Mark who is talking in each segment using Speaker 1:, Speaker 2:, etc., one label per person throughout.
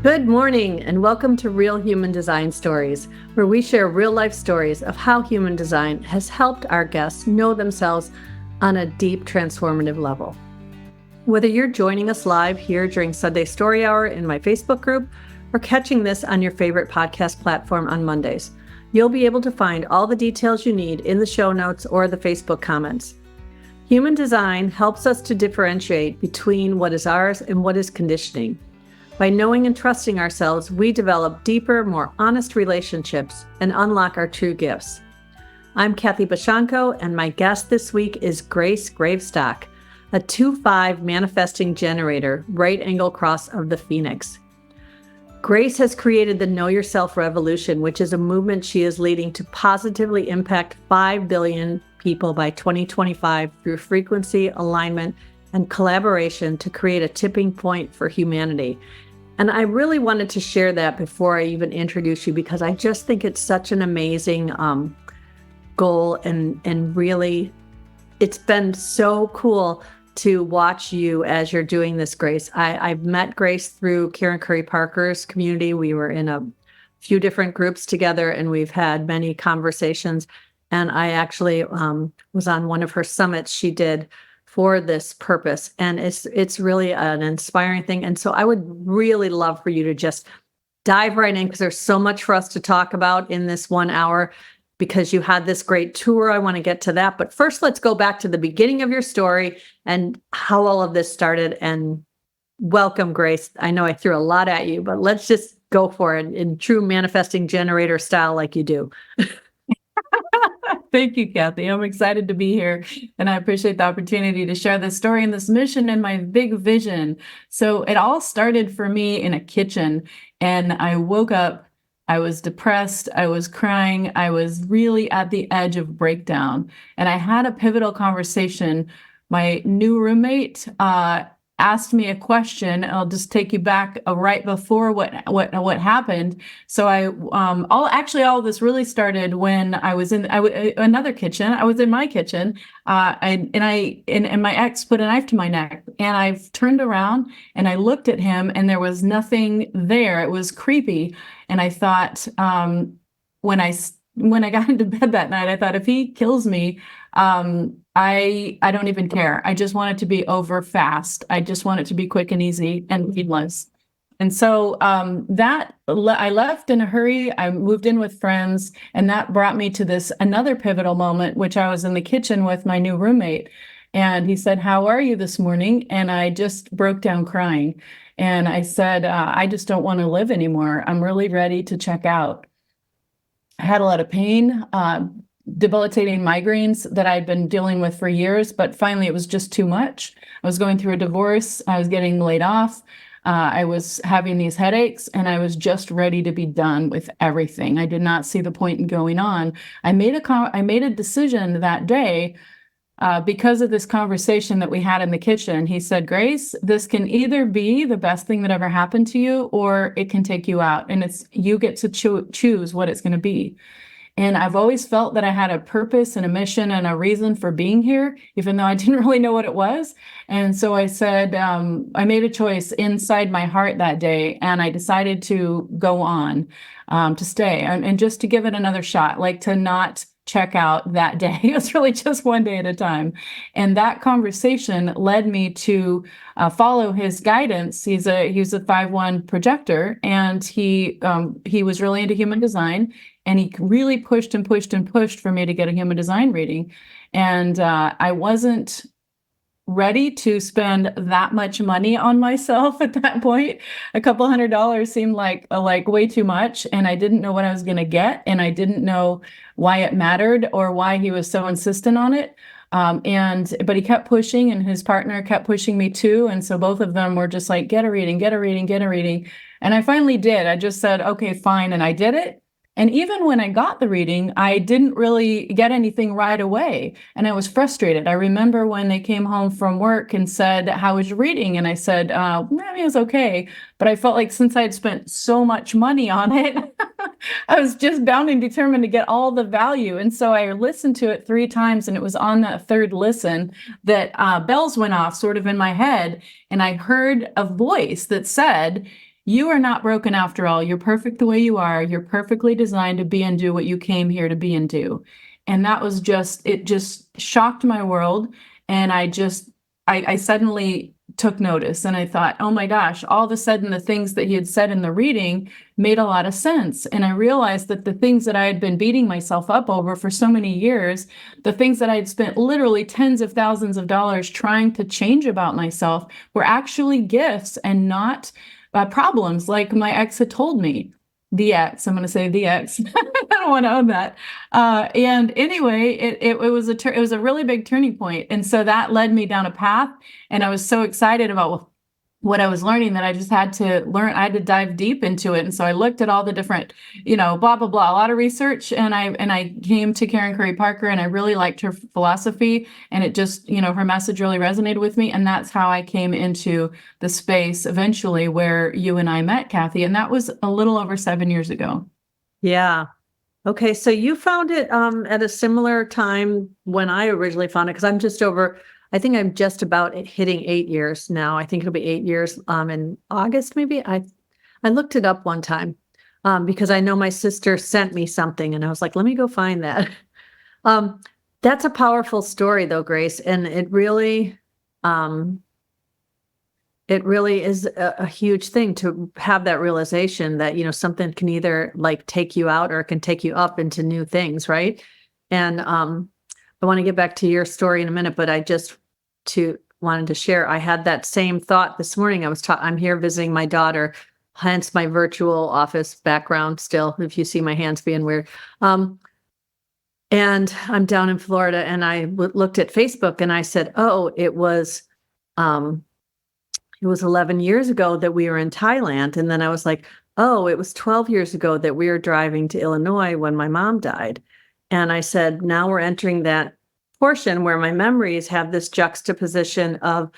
Speaker 1: Good morning, and welcome to Real Human Design Stories, where we share real-life stories of how human design has helped our guests know themselves on a deep, transformative level. Whether you're joining us live here during Sunday Story Hour in my Facebook group, or catching this on your favorite podcast platform on Mondays, you'll be able to find all the details you need in the show notes or the Facebook comments. Human design helps us to differentiate between what is ours and what is conditioning. By knowing and trusting ourselves, we develop deeper, more honest relationships and unlock our true gifts. I'm Kathy Bashanko, and my guest this week is Grace Gravestock, a 2-5 manifesting generator, right angle cross of the Phoenix. Grace has created the Know Yourself Revolution, which is a movement she is leading to positively impact 5 billion people by 2025 through frequency, alignment, and collaboration to create a tipping point for humanity. And I really wanted to share that before I even introduce you, because I just think it's such an amazing goal, and really, it's been so cool to watch you as you're doing this, Grace. I've met Grace through Karen Curry Parker's community. We were in a few different groups together, and we've had many conversations. And I actually was on one of her summits she did for this purpose. And it's really an inspiring thing. And so I would really love for you to just dive right in, because there's so much for us to talk about in this 1 hour, because you had this great tour. I want to get to that. But first, let's go back to the beginning of your story and how all of this started. And welcome, Grace. I know I threw a lot at you, but let's just go for it in true manifesting generator style like you do.
Speaker 2: Thank you, Kathy. I'm excited to be here, and I appreciate the opportunity to share this story and this mission and my big vision. So it all started for me in a kitchen, and I woke up, I was depressed, I was crying, I was really at the edge of breakdown, and I had a pivotal conversation. My new roommate asked me a question. I'll just take you back right before what happened. So all of this really started when I was in another kitchen. I was in my kitchen, and my ex put a knife to my neck, and I turned around and I looked at him, and there was nothing there. It was creepy, and I thought, when I got into bed that night, I thought, if he kills me, I don't even care. I just want it to be over fast. I just want it to be quick and easy and painless. And so I left in a hurry. I moved in with friends, and that brought me to this another pivotal moment, which I was in the kitchen with my new roommate. And he said, "How are you this morning?" And I just broke down crying. And I said, "I just don't want to live anymore. I'm really ready to check out." I had a lot of pain, debilitating migraines that I'd been dealing with for years, but finally it was just too much. I was going through a divorce. I was getting laid off. I was having these headaches, and I was just ready to be done with everything. I did not see the point in going on. I made a decision that day because of this conversation that we had in the kitchen. He said, "Grace, this can either be the best thing that ever happened to you, or it can take you out, and you get to choose what it's going to be." And I've always felt that I had a purpose and a mission and a reason for being here, even though I didn't really know what it was. And so I said, I made a choice inside my heart that day, and I decided to go on, to stay and just to give it another shot, like to not check out that day. It was really just one day at a time. And that conversation led me to follow his guidance. He's a 5/1 projector, and he was really into human design. And he really pushed and pushed and pushed for me to get a human design reading. And I wasn't ready to spend that much money on myself at that point. A couple $100 seemed like way too much. And I didn't know what I was going to get. And I didn't know why it mattered or why he was so insistent on it. But he kept pushing, and his partner kept pushing me too. And so both of them were just like, "Get a reading, get a reading, get a reading." And I finally did. I just said, "Okay, fine." And I did it. And even when I got the reading, I didn't really get anything right away. And I was frustrated. I remember when they came home from work and said, "How was your reading?" And I said, "It was okay." But I felt like since I had spent so much money on it, I was just bound and determined to get all the value. And so I listened to it 3 times, and it was on that third listen that bells went off sort of in my head. And I heard a voice that said, you are not broken after all. You're perfect the way you are. You're perfectly designed to be and do what you came here to be and do. And that was it just shocked my world. And I suddenly took notice, and I thought, oh my gosh, all of a sudden the things that he had said in the reading made a lot of sense. And I realized that the things that I had been beating myself up over for so many years, the things that I had spent literally tens of thousands of dollars trying to change about myself, were actually gifts and not problems, like my ex had told me. The ex, I'm going to say the ex. I don't want to own that. And anyway, it was a really big turning point. And so that led me down a path, and I was so excited about what I was learning that I just had to learn. I had to dive deep into it. And so I looked at all the different, blah, blah, blah, a lot of research. And I came to Karen Curry Parker, and I really liked her philosophy, and it just, her message really resonated with me. And that's how I came into the space eventually where you and I met, Kathy. And that was a little over 7 years ago.
Speaker 1: Yeah. Okay. So you found it at a similar time when I originally found it, because I think I'm just about hitting 8 years now. I think it'll be 8 years in August, maybe. I looked it up one time because I know my sister sent me something, and I was like, let me go find that. That's a powerful story, though, Grace, and it really is a huge thing to have that realization that, something can either like take you out or it can take you up into new things, right? And I want to get back to your story in a minute, but I just wanted to share. I had that same thought this morning. I'm here visiting my daughter, hence my virtual office background still, if you see my hands being weird. And I'm down in Florida, and I looked at Facebook, and I said, oh, it was 11 years ago that we were in Thailand. And then I was like, oh, it was 12 years ago that we were driving to Illinois when my mom died. And I said, now we're entering that portion where my memories have this juxtaposition of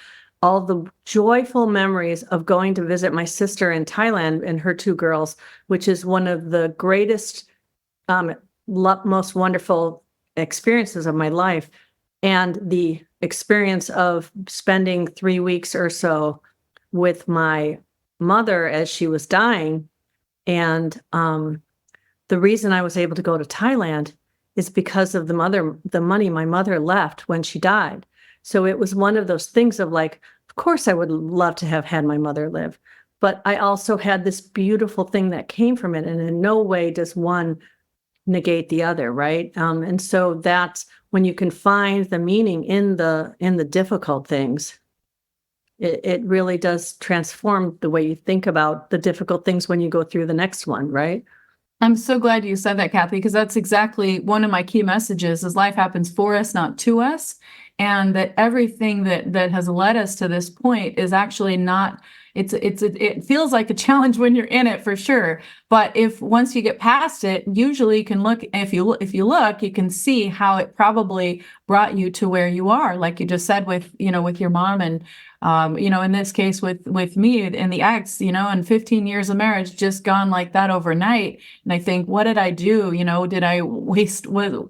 Speaker 1: all the joyful memories of going to visit my sister in Thailand and her two girls, which is one of the greatest, most wonderful experiences of my life. And the experience of spending 3 weeks or so with my mother as she was dying. And the reason I was able to go to Thailand is because of the money my mother left when she died. So it was one of those things of like, of course I would love to have had my mother live, but I also had this beautiful thing that came from it. And in no way does one negate the other, right? And so that's when you can find the meaning in the difficult things. It really does transform the way you think about the difficult things when you go through the next one, right?
Speaker 2: I'm so glad you said that, Kathy, because that's exactly one of my key messages is life happens for us, not to us. And that everything that has led us to this point is actually not, it feels like a challenge when you're in it for sure. But once you get past it, usually you can look, if you look, you can see how it probably brought you to where you are. Like you just said with your mom, and in this case with me and the ex, and 15 years of marriage just gone like that overnight. And I think, what did I do? Did I waste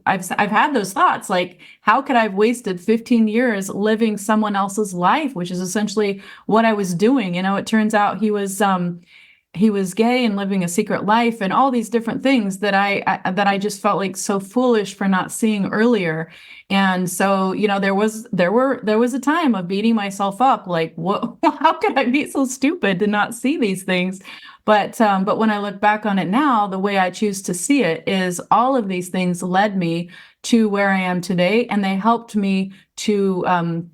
Speaker 2: I've had those thoughts, like, how could I have wasted 15 years living someone else's life, which is essentially what I was doing. It turns out he was gay and living a secret life and all these different things that I just felt like so foolish for not seeing earlier. And so, there was a time of beating myself up, like, what, how could I be so stupid to not see these things? But when I look back on it now, the way I choose to see it is all of these things led me to where I am today, and they helped me to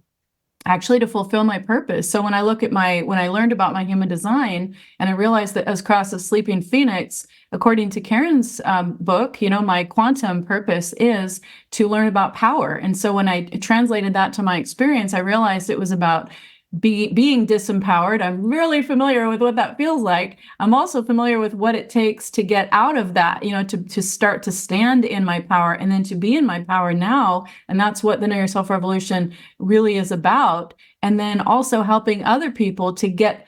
Speaker 2: actually to fulfill my purpose. So when I learned about my human design, and I realized that as Cross a Sleeping Phoenix, according to Karen's book, my quantum purpose is to learn about power. And so when I translated that to my experience, I realized it was about being disempowered. I'm really familiar with what that feels like. I'm also familiar with what it takes to get out of that, to start to stand in my power and then to be in my power now. And that's what the Know Yourself Revolution really is about. And then also helping other people to get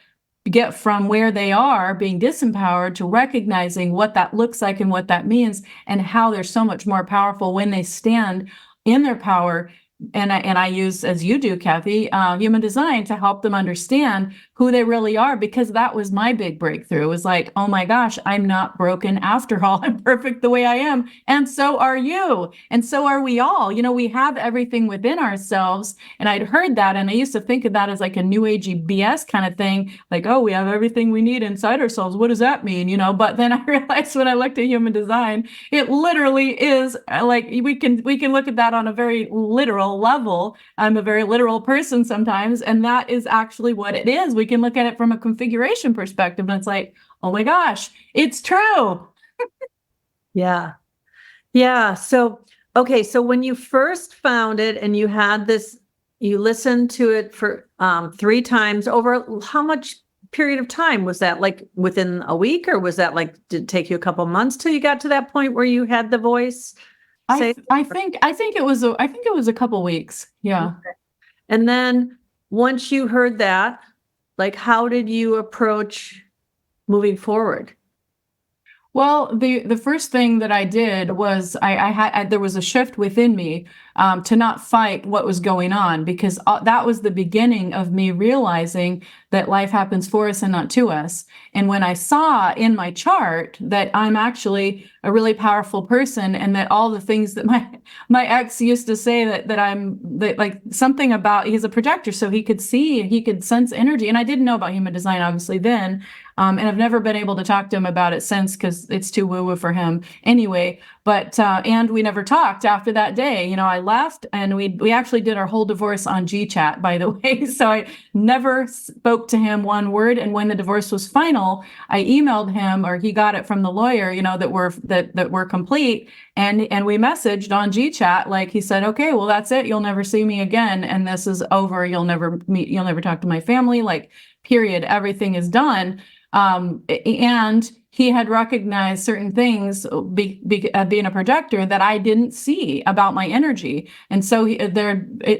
Speaker 2: from where they are being disempowered to recognizing what that looks like and what that means, and how they're so much more powerful when they stand in their power, I use, as you do, Kathy, human design to help them understand who they really are, because that was my big breakthrough. It was like, oh my gosh, I'm not broken after all. I'm perfect the way I am. And so are you. And so are we all. We have everything within ourselves. And I'd heard that. And I used to think of that as like a new agey BS kind of thing. Like, oh, we have everything we need inside ourselves. What does that mean? But then I realized when I looked at human design, it literally is like, we can look at that on a very literal level. I'm a very literal person sometimes. And that is actually what it is. We can look at it from a configuration perspective, and it's like, oh my gosh, it's true.
Speaker 1: Yeah. Yeah. So, okay. So when you first found it and you had this, you listened to it for 3 times over how much period of time was that? Like within a week, or was that like, did it take you a couple months till you got to that point where you had the voice say?
Speaker 2: I think it was a couple weeks. Yeah.
Speaker 1: Okay. And then once you heard that, like, how did you approach moving forward?
Speaker 2: Well, the first thing that I did was there was a shift within me to not fight what was going on, because that was the beginning of me realizing that life happens for us and not to us. And when I saw in my chart that I'm actually a really powerful person, and that all the things that my ex used to say that like something about, he's a projector, so he could see, he could sense energy. And I didn't know about human design obviously then. And I've never been able to talk to him about it since, because it's too woo-woo for him anyway. But and we never talked after that day. I left, and we actually did our whole divorce on GChat, by the way. So I never spoke to him one word. And when the divorce was final, I emailed him, or he got it from the lawyer, that we're complete. And we messaged on GChat, like, he said, okay, well, that's it. You'll never see me again, and this is over. You'll never talk to my family. Like, period. Everything is done. And he had recognized certain things being a projector that I didn't see about my energy. And so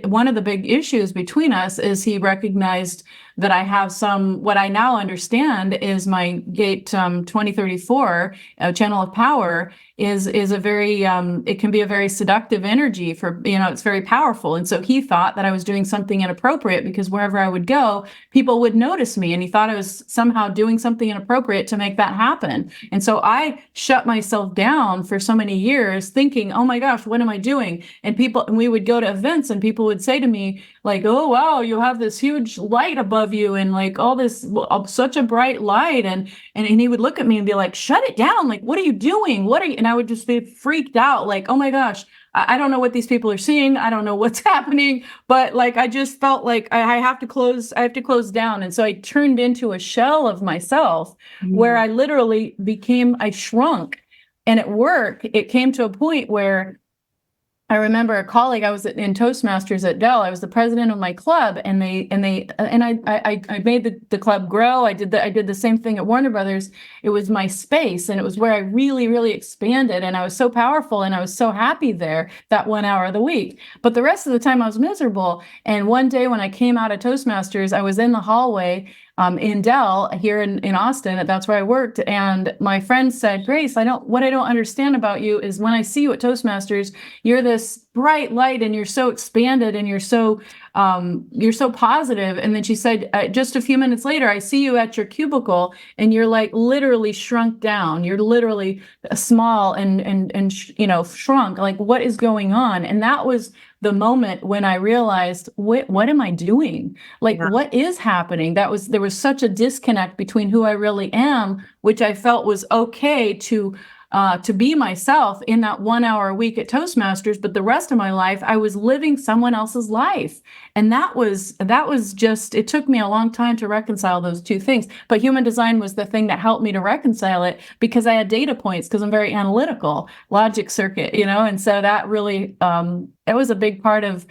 Speaker 2: one of the big issues between us is he recognized that I have what I now understand is my gate 2034 channel of power is a very, it can be a very seductive energy for, it's very powerful. And so he thought that I was doing something inappropriate, because wherever I would go, people would notice me. And he thought I was somehow doing something inappropriate to make that happen. And so I shut myself down for so many years thinking, oh my gosh, what am I doing? And we would go to events, and people would say to me, like, oh, wow, you have this huge light above you, and like all this, such a bright light. And he would look at me and be like, shut it down. Like, what are you doing? And I would just be freaked out. Like, oh my gosh, I don't know what these people are seeing. I don't know what's happening, but like, I just felt like I have to close down. And so I turned into a shell of myself, where I literally I shrunk. And at work, it came to a point where I remember a colleague, I was in Toastmasters at Dell. I was the president of my club, and I made the club grow. I did the same thing at Warner Brothers. It was my space, and it was where I really, really expanded, and I was so powerful, and I was so happy there that 1 hour of the week. But the rest of the time I was miserable. And one day when I came out of Toastmasters, I was in the hallway in Dell here in Austin. That's where I worked. And my friend said, Grace, what I don't understand about you is when I see you at Toastmasters, you're this bright light, and you're so expanded, and you're so positive. And then she said, just a few minutes later, I see you at your cubicle, and you're like literally shrunk down. You're literally small and shrunk. Like, what is going on? And that was the moment when I realized, what am I doing? Like, what is happening? There was such a disconnect between who I really am, which I felt was okay to be myself in that 1 hour a week at Toastmasters, but the rest of my life I was living someone else's life. And that was just, it took me a long time to reconcile those two things. But human design was the thing that helped me to reconcile it, because I had data points, because I'm very analytical, logic circuit, and so that really, it was a big part of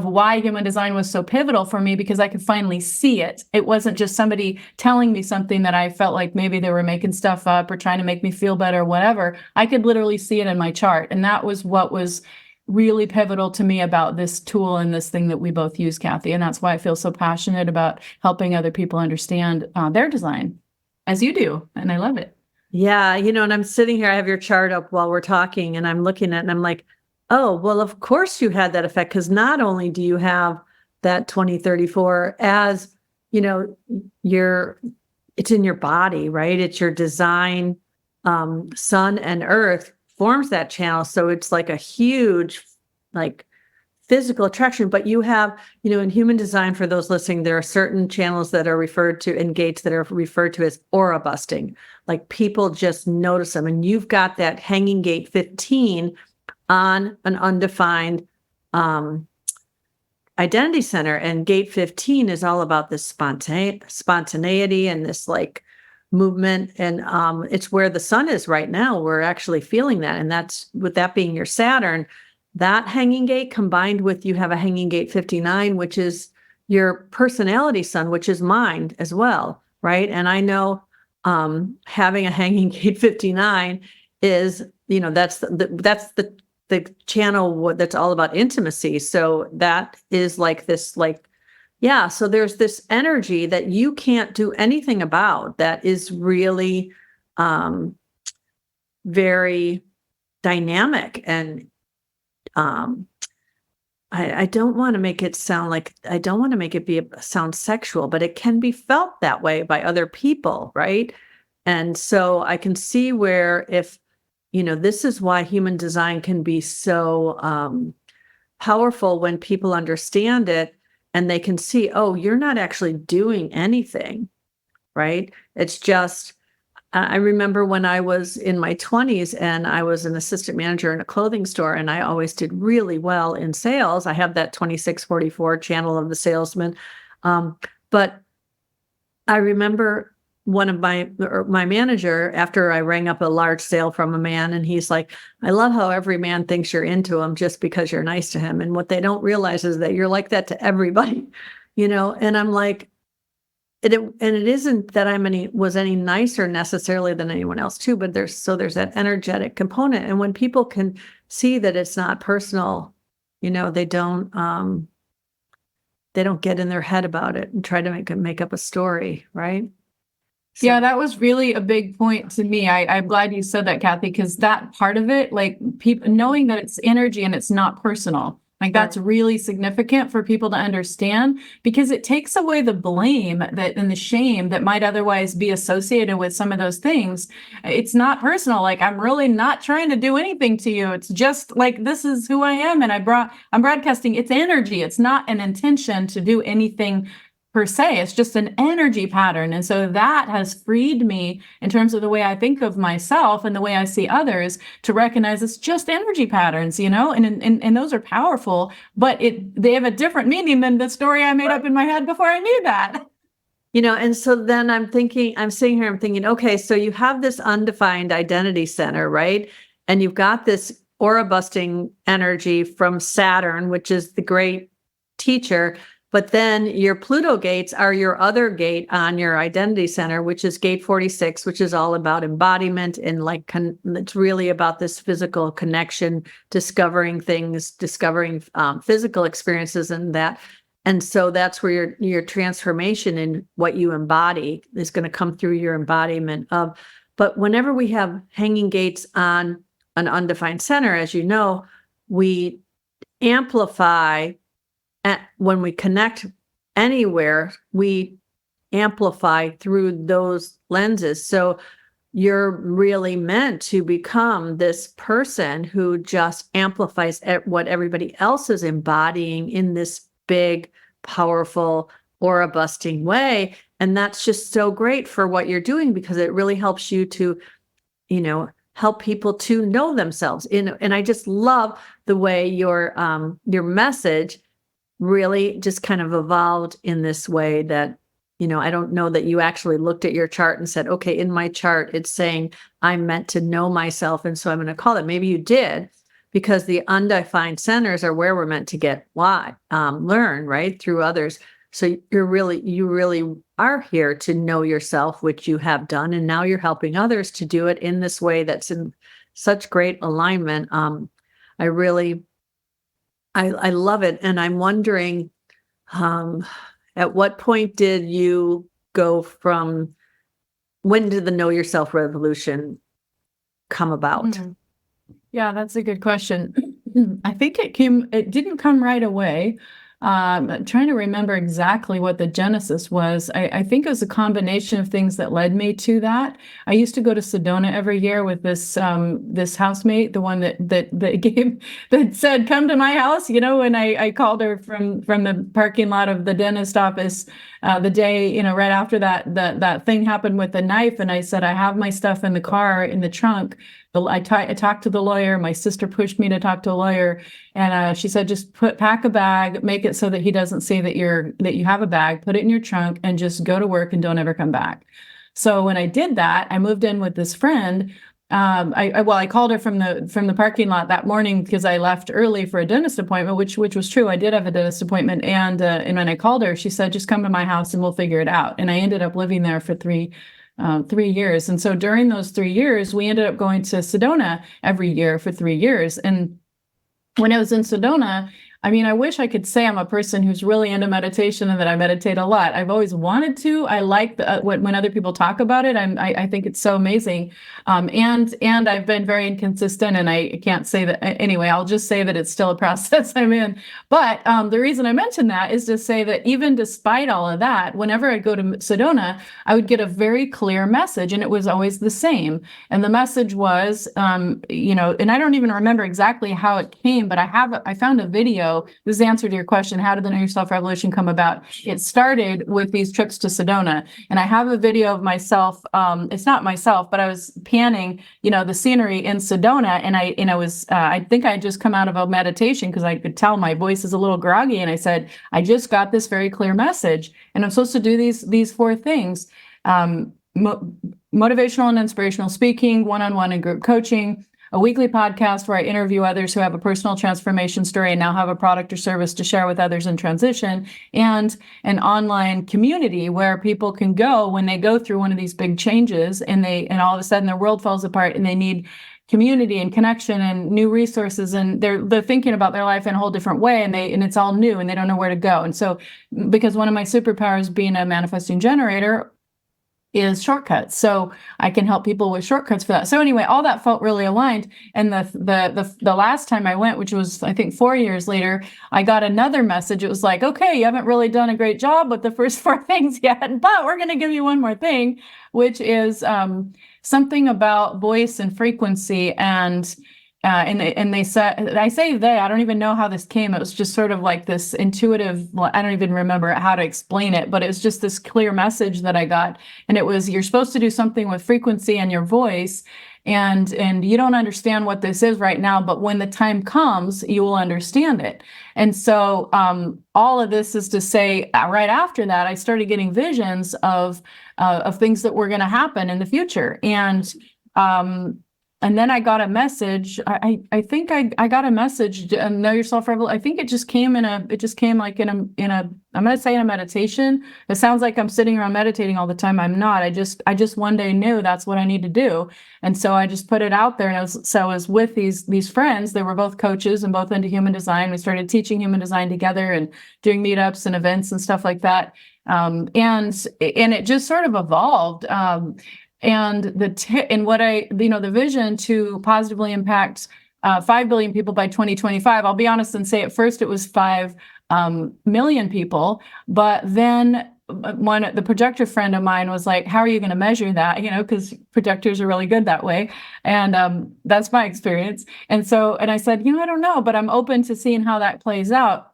Speaker 2: why human design was so pivotal for me, because I could finally see it. It wasn't just somebody telling me something that I felt like maybe they were making stuff up or trying to make me feel better or whatever. I could literally see it in my chart. And that was what was really pivotal to me about this tool and this thing that we both use, Kathy. And that's why I feel so passionate about helping other people understand their design, as you do. And I love it.
Speaker 1: Yeah. And I'm sitting here, I have your chart up while we're talking, and I'm looking at it, and I'm like, Oh, well, of course you had that effect, because not only do you have that 2034 as, you know, your it's in your body, right? It's your design. Sun and earth forms that channel. So it's like a huge, like, physical attraction. But you have, in human design, for those listening, there are certain channels that are referred to and gates that are referred to as aura busting. Like, people just notice them. And you've got that hanging gate 15 on an undefined identity center. And gate 15 is all about this spontaneity and this, like, movement. And it's where the sun is right now. We're actually feeling that. And that's, with that being your Saturn, that hanging gate, combined with, you have a hanging gate 59, which is your personality sun, which is mine as well, right? And I know having a hanging gate 59 is, that's the channel that's all about intimacy. So that is like this, like, yeah. So there's this energy that you can't do anything about, that is really very dynamic. And I don't want to make it sound like, I don't want to make it sound sexual, but it can be felt that way by other people, right? And so I can see where, if, this is why human design can be so powerful when people understand it, and they can see, oh, you're not actually doing anything, right? It's just, I remember when I was in my 20s and I was an assistant manager in a clothing store, and I always did really well in sales. I have that 2644 channel of the salesman. But I remember one of my manager, after I rang up a large sale from a man, and he's like, I love how every man thinks you're into him just because you're nice to him. And what they don't realize is that you're like that to everybody, and I'm like, it isn't that was any nicer necessarily than anyone else too, but there's that energetic component. And when people can see that it's not personal, they don't get in their head about it and try to make up a story, right?
Speaker 2: Yeah, that was really a big point to me. I'm glad you said that, Kathy, because that part of it, like, people knowing that it's energy and it's not personal, like, that's really significant for people to understand, because it takes away the blame and the shame that might otherwise be associated with some of those things. It's not personal. Like, I'm really not trying to do anything to you. It's just like, this is who I am. And I'm broadcasting. It's energy. It's not an intention to do anything per se. It's just an energy pattern. And so that has freed me in terms of the way I think of myself and the way I see others, to recognize it's just energy patterns, and those are powerful, but they have a different meaning than the story I made up in my head before I knew that.
Speaker 1: And so then I'm sitting here, I'm thinking, okay, so you have this undefined identity center, right? And you've got this aura busting energy from Saturn, which is the great teacher. But then your Pluto gates are your other gate on your identity center, which is gate 46, which is all about embodiment, and like, it's really about this physical connection, discovering things, discovering physical experiences, and that. And so that's where your transformation in what you embody is going to come through your embodiment of. But whenever we have hanging gates on an undefined center, as you know, we amplify. When we connect anywhere, we amplify through those lenses. So you're really meant to become this person who just amplifies what everybody else is embodying in this big, powerful, aura busting way. And that's just so great for what you're doing, because it really helps you to, help people to know themselves. And I just love the way your message really just kind of evolved in this way that, I don't know that you actually looked at your chart and said, okay, in my chart, it's saying I'm meant to know myself, and so I'm going to call it. Maybe you did, because the undefined centers are where we're meant to learn, right, through others. So you really are here to know yourself, which you have done. And now you're helping others to do it in this way that's in such great alignment. I love it. And I'm wondering, at what point did you go from, when did the Know Yourself revolution come about?
Speaker 2: Yeah, that's a good question. I think it didn't come right away. I'm trying to remember exactly what the genesis was. I think it was a combination of things that led me to that. I used to go to Sedona every year with this housemate, the one that gave that said, "Come to my house." When I called her from the parking lot of the dentist office the day, right after that thing happened with the knife, and I said, "I have my stuff in the car in the trunk." I talked to the lawyer. My sister pushed me to talk to a lawyer, and she said, "Just pack a bag, make it so that he doesn't see that you have a bag. Put it in your trunk, and just go to work and don't ever come back." So when I did that, I moved in with this friend. I called her from the parking lot that morning because I left early for a dentist appointment, which was true. I did have a dentist appointment, and when I called her, she said, "Just come to my house and we'll figure it out." And I ended up living there for 3 years. And so during those 3 years, we ended up going to Sedona every year for 3 years. And when I was in Sedona, I wish I could say I'm a person who's really into meditation and that I meditate a lot. I've always wanted to. I like when other people talk about it. I think it's so amazing. And I've been very inconsistent, and I can't say that anyway. I'll just say that it's still a process I'm in. But the reason I mention that is to say that even despite all of that, whenever I go to Sedona, I would get a very clear message, and it was always the same. And the message was, and I don't even remember exactly how it came, but I found a video. This is the answer to your question: how did the Know Yourself Revolution come about? It started with these trips to Sedona, and I have a video of myself. It's not myself, but I was panning, the scenery in Sedona, and I think I had just come out of a meditation because I could tell my voice is a little groggy, and I said, "I just got this very clear message, and I'm supposed to do these 4 things: motivational and inspirational speaking, one-on-one and group coaching, a weekly podcast where I interview others who have a personal transformation story and now have a product or service to share with others in transition, and an online community where people can go when they go through one of these big changes and all of a sudden their world falls apart and they need community and connection and new resources, and they're thinking about their life in a whole different way, and it's all new and they don't know where to go." And so, because one of my superpowers being a manifesting generator is shortcuts. So I can help people with shortcuts for that. So anyway, all that felt really aligned. And the last time I went, which was, I think, 4 years later, I got another message. It was like, "Okay, you haven't really done a great job with the first 4 things yet, but we're going to give you one more thing," which is something about voice and frequency. And they said, I don't even know how this came. It was just sort of like this intuitive, I don't even remember how to explain it, but it was just this clear message that I got. And it was, you're supposed to do something with frequency and your voice. And you don't understand what this is right now, but when the time comes, you will understand it. And so all of this is to say, right after that, I started getting visions of things that were going to happen in the future. And then I got a message. I think I got a message. Know Yourself Revolution. I think it just came like in a I'm going to say in a meditation. It sounds like I'm sitting around meditating all the time. I'm not. I just one day knew that's what I need to do, and so I just put it out there. And I was with these friends. They were both coaches and both into human design. We started teaching human design together and doing meetups and events and stuff like that. And it just sort of evolved. And the vision to positively impact 5 billion people by 2025. I'll be honest and say at first it was 5 million people, but then the projector friend of mine was like, "How are you going to measure that?" Because projectors are really good that way, and that's my experience. And I said, "I don't know, but I'm open to seeing how that plays out."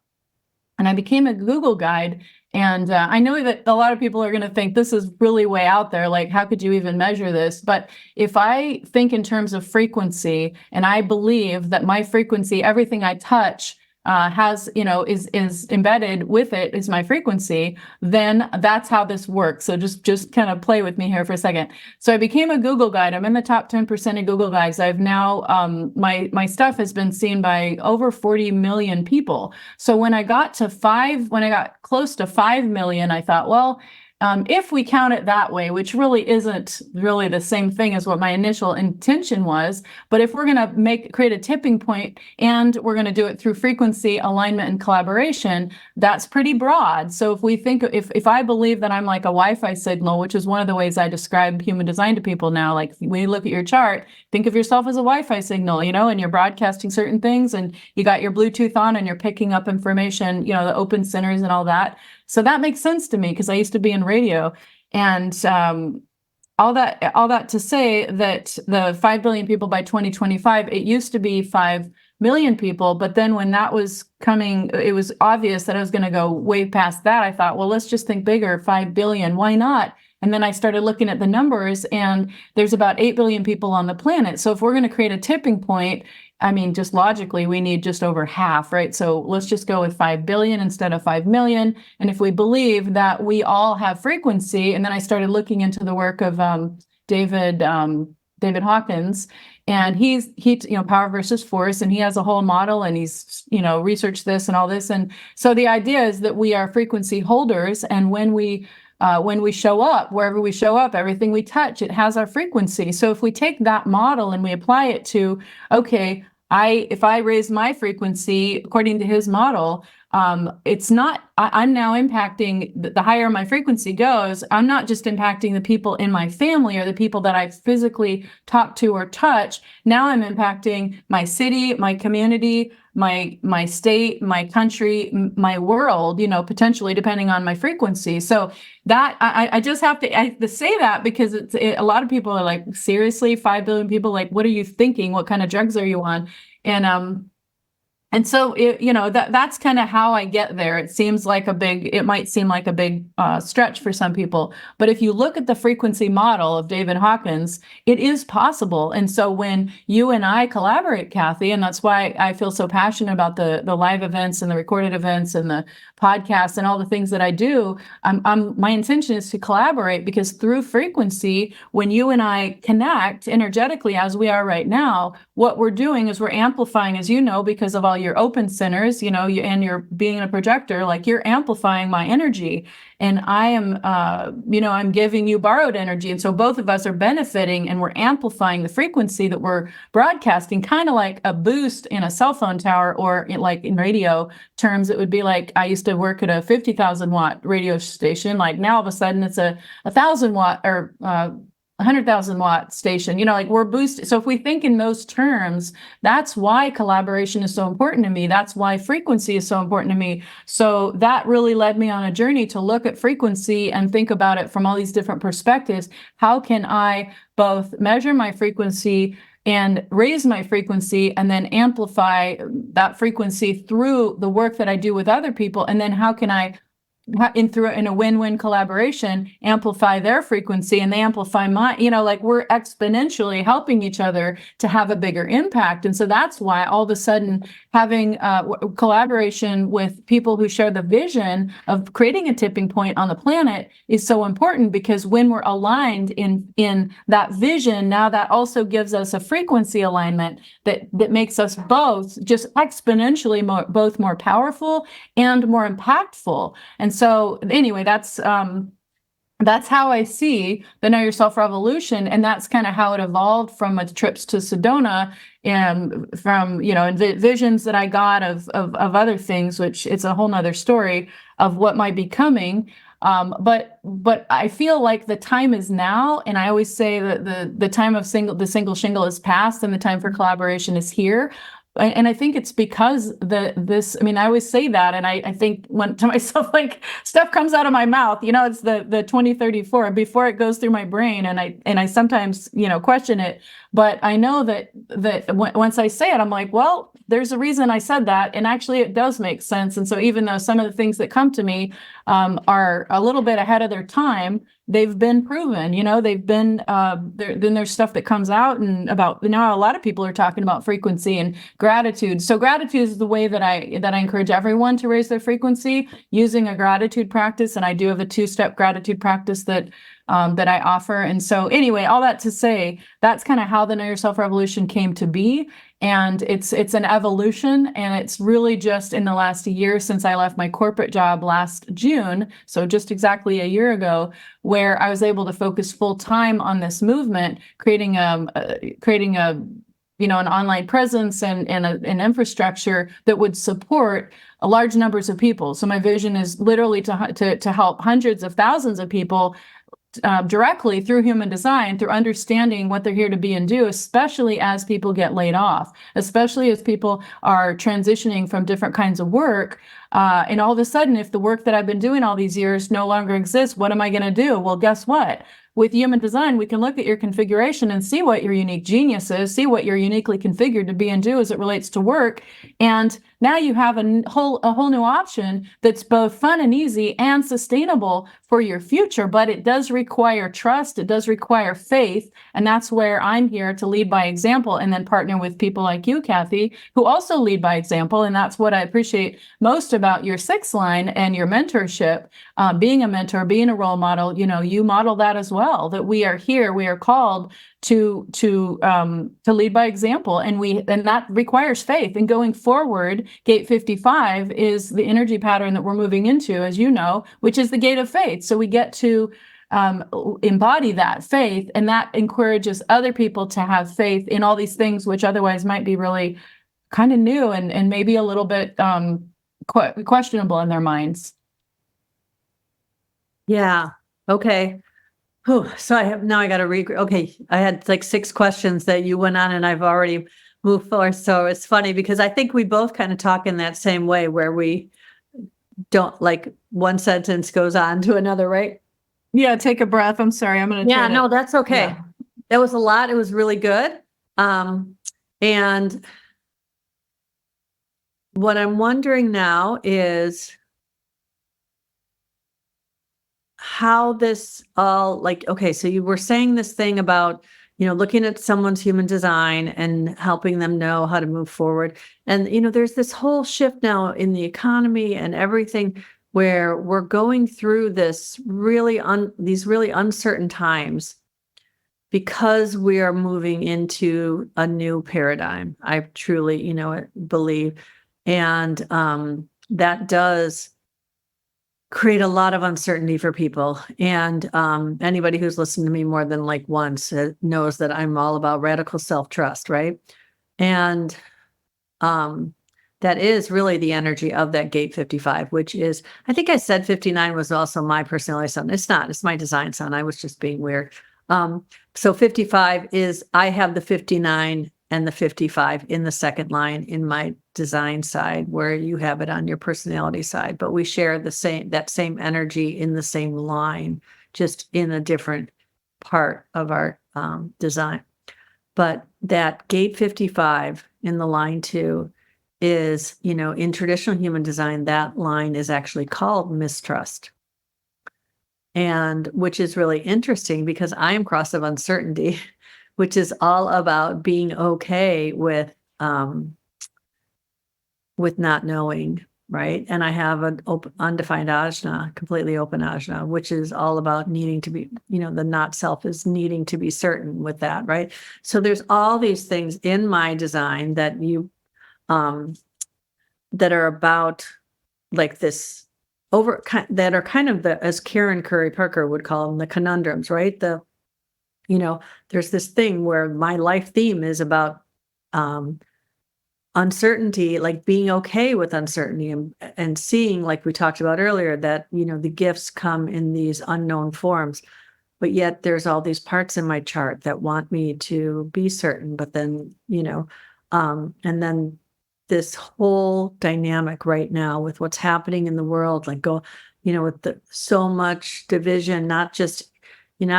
Speaker 2: And I became a Google guide. And I know that a lot of people are going to think this is really way out there. Like, how could you even measure this? But if I think in terms of frequency, and I believe that my frequency, everything I touch has, is embedded with it is my frequency, then that's how this works. So just kind of play with me here for a second. So I became a Google guide. I'm in the top 10% of Google guides. I've now, my stuff has been seen by over 40 million people. So when I got close to 5 million, I thought, well, if we count it that way, which really isn't really the same thing as what my initial intention was, but if we're going to create a tipping point and we're going to do it through frequency, alignment, and collaboration, that's pretty broad. So if we think, if I believe that I'm like a Wi-Fi signal, which is one of the ways I describe human design to people now, like when you look at your chart, think of yourself as a Wi-Fi signal, and you're broadcasting certain things, and you got your Bluetooth on and you're picking up information, the open centers and all that. So that makes sense to me because I used to be in radio, and all that to say that the 5 billion people by 2025, it used to be 5 million people, but then when that was coming, it was obvious that I was going to go way past that. I thought, well, let's just think bigger, 5 billion, why not? And then I started looking at the numbers, and there's about 8 billion people on the planet. So if we're going to create a tipping point, I mean, just logically, we need just over half, right? So let's just go with 5 billion instead of 5 million. And if we believe that we all have frequency, and then I started looking into the work of David Hawkins, and he power versus force, and he has a whole model, and he's researched this and all this. And so the idea is that we are frequency holders, and when we show up, wherever we show up, everything we touch, it has our frequency. So if we take that model and we apply it to, okay, if I raise my frequency according to his model, it's not, I'm now impacting, the higher my frequency goes, I'm not just impacting the people in my family or the people that I physically talk to or touch. Now I'm impacting my city, my community, my state, my country, my world, potentially depending on my frequency. So that I just have to say that because a lot of people are like, seriously, 5 billion people, like, what are you thinking? What kind of drugs are you on? And so, that's kind of how I get there. It might seem like a big stretch for some people. But if you look at the frequency model of David Hawkins, it is possible. And so when you and I collaborate, Kathy, and that's why I feel so passionate about the live events and the recorded events and the podcasts and all the things that I do, my intention is to collaborate, because through frequency, when you and I connect energetically as we are right now, what we're doing is we're amplifying, as because of all your open centers, and you're being a projector, like you're amplifying my energy, and I am, I'm giving you borrowed energy. And so both of us are benefiting, and we're amplifying the frequency that we're broadcasting, kind of like a boost in a cell phone tower, or like in radio terms, it would be like, I used to work at a 50,000 watt radio station. Like now all of a sudden it's a 1,000 watt or 100,000 watt station, like we're boosted. So if we think in those terms, that's why collaboration is so important to me. That's why frequency is so important to me. So that really led me on a journey to look at frequency and think about it from all these different perspectives. How can I both measure my frequency and raise my frequency, and then amplify that frequency through the work that I do with other people? And then how can I, in a win-win collaboration, amplify their frequency and they amplify mine, like we're exponentially helping each other to have a bigger impact. And so that's why all of a sudden having collaboration with people who share the vision of creating a tipping point on the planet is so important, because when we're aligned in that vision, now that also gives us a frequency alignment that makes us both just exponentially both more powerful and more impactful. And so anyway, that's how I see the Know Yourself revolution. And that's kind of how it evolved from my trips to Sedona, and from, visions that I got of other things, which it's a whole nother story of what might be coming. But I feel like the time is now, and I always say that the time of the single shingle is past, and the time for collaboration is here. And I think it's because I always say that, and I think to myself, like, stuff comes out of my mouth, it's the 2034 before it goes through my brain, and I sometimes, question it, but I know that once I say it, I'm like, well, there's a reason I said that, and actually it does make sense. And so even though some of the things that come to me are a little bit ahead of their time, they've been proven, they've been, then there's stuff that comes out, and about now a lot of people are talking about frequency and gratitude. So gratitude is the way that I encourage everyone to raise their frequency, using a gratitude practice. And I do have a 2-step gratitude practice that I offer. And so anyway, all that to say, that's kind of how the Know Yourself revolution came to be. And it's an evolution, and it's really just in the last year since I left my corporate job last June, so just exactly a year ago, where I was able to focus full time on this movement, creating a an online presence and an infrastructure that would support large numbers of people. So my vision is literally to help hundreds of thousands of people directly through human design, through understanding what they're here to be and do, especially as people get laid off, especially as people are transitioning from different kinds of work. And all of a sudden, if the work that I've been doing all these years no longer exists, what am I going to do? Well, guess what? With human design, we can look at your configuration and see what your unique genius is, see what you're uniquely configured to be and do as it relates to work. And now you have a whole new option that's both fun and easy and sustainable for your future, but it does require trust. It does require faith. And that's where I'm here to lead by example and then partner with people like you, Kathy, who also lead by example. And that's what I appreciate most about your 6th line and your mentorship, being a mentor, being a role model. You model that as well, that we are here, we are called to lead by example, and that requires faith. And going forward, gate 55 is the energy pattern that we're moving into, as you know, which is the gate of faith. So we get to embody that faith, and that encourages other people to have faith in all these things, which otherwise might be really kind of new and maybe a little bit questionable in their minds.
Speaker 1: Yeah. Okay. So I got to okay. I had like 6 questions that you went on and I've already moved forward. So it's funny because I think we both kind of talk in that same way where we don't, like, one sentence goes on to another, right?
Speaker 2: Yeah. Take a breath. I'm sorry. I'm going to.
Speaker 1: Yeah, no, that's okay.
Speaker 2: Yeah.
Speaker 1: That was a lot. It was really good. And what I'm wondering now is how this all, like, okay, so you were saying this thing about, looking at someone's human design and helping them know how to move forward. And, there's this whole shift now in the economy and everything where we're going through this these really uncertain times because we are moving into a new paradigm. I truly, believe. And that does create a lot of uncertainty for people. And anybody who's listened to me more than like once knows that I'm all about radical self-trust, right? And that is really the energy of that gate 55, which is, I think I said 59 was also my personality sign. It's not, it's my design sign. I was just being weird. So 55 is, I have the 59 and the 55 in the 2nd line in my design side, where you have it on your personality side, but we share that same energy in the same line, just in a different part of our design. But that gate 55 in the line 2 is, in traditional human design, that line is actually called mistrust. And which is really interesting because I am cross of uncertainty, which is all about being okay with not knowing, right? And I have an undefined ajna, completely open ajna, which is all about needing to be, the not self is needing to be certain with that, right? So there's all these things in my design that that are about, like, this that are kind of as Karen Curry Parker would call them, the conundrums, right? There's this thing where my life theme is about uncertainty, like being okay with uncertainty and seeing, like we talked about earlier, that, the gifts come in these unknown forms, but yet there's all these parts in my chart that want me to be certain, but then, and then this whole dynamic right now with what's happening in the world, like with so much division, not just in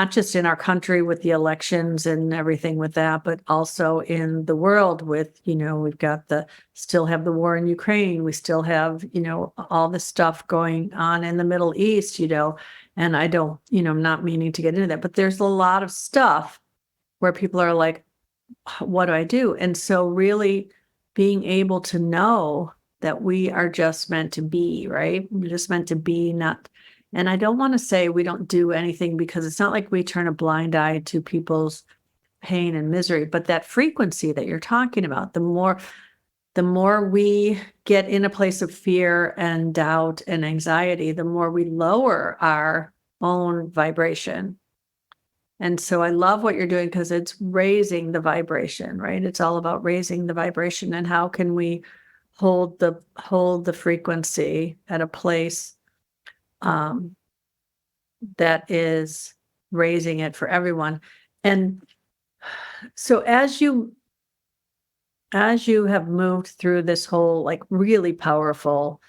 Speaker 1: our country with the elections and everything with that, but also in the world with, we've got still have the war in Ukraine. We still have, all this stuff going on in the Middle East, and I don't, I'm not meaning to get into that, but there's a lot of stuff where people are like, what do I do? And so really being able to know that we are just meant to be, right? We're just meant to be, not. And I don't want to say we don't do anything, because it's not like we turn a blind eye to people's pain and misery. But that frequency that you're talking about, the more we get in a place of fear and doubt and anxiety, the more we lower our own vibration. And so I love what you're doing because it's raising the vibration, right? It's all about raising the vibration, and how can we hold the frequency at a place that is raising it for everyone. And so as you have moved through this whole like really powerful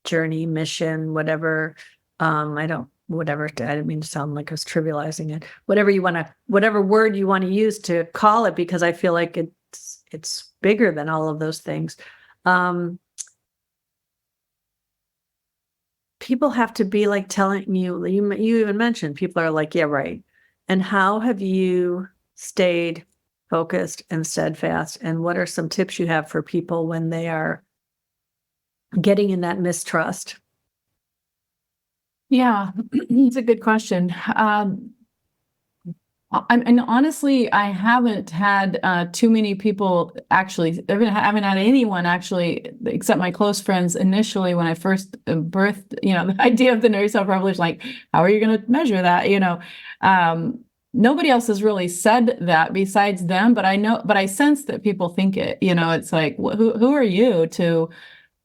Speaker 1: journey, mission, whatever, I didn't mean to sound like I was trivializing it. Whatever word you want to use to call it, because I feel like it's bigger than all of those things. People have to be like telling you even mentioned, people are like, yeah, right. And how have you stayed focused and steadfast? And what are some tips you have for people when they are getting in that mistrust?
Speaker 2: Yeah, it's a good question. And honestly, I haven't had too many people actually. I haven't had anyone actually, except my close friends. Initially, when I first birthed, the idea of the know yourself revolution, like, how are you going to measure that? Nobody else has really said that besides them. But I sense that people think it. It's like, who are you to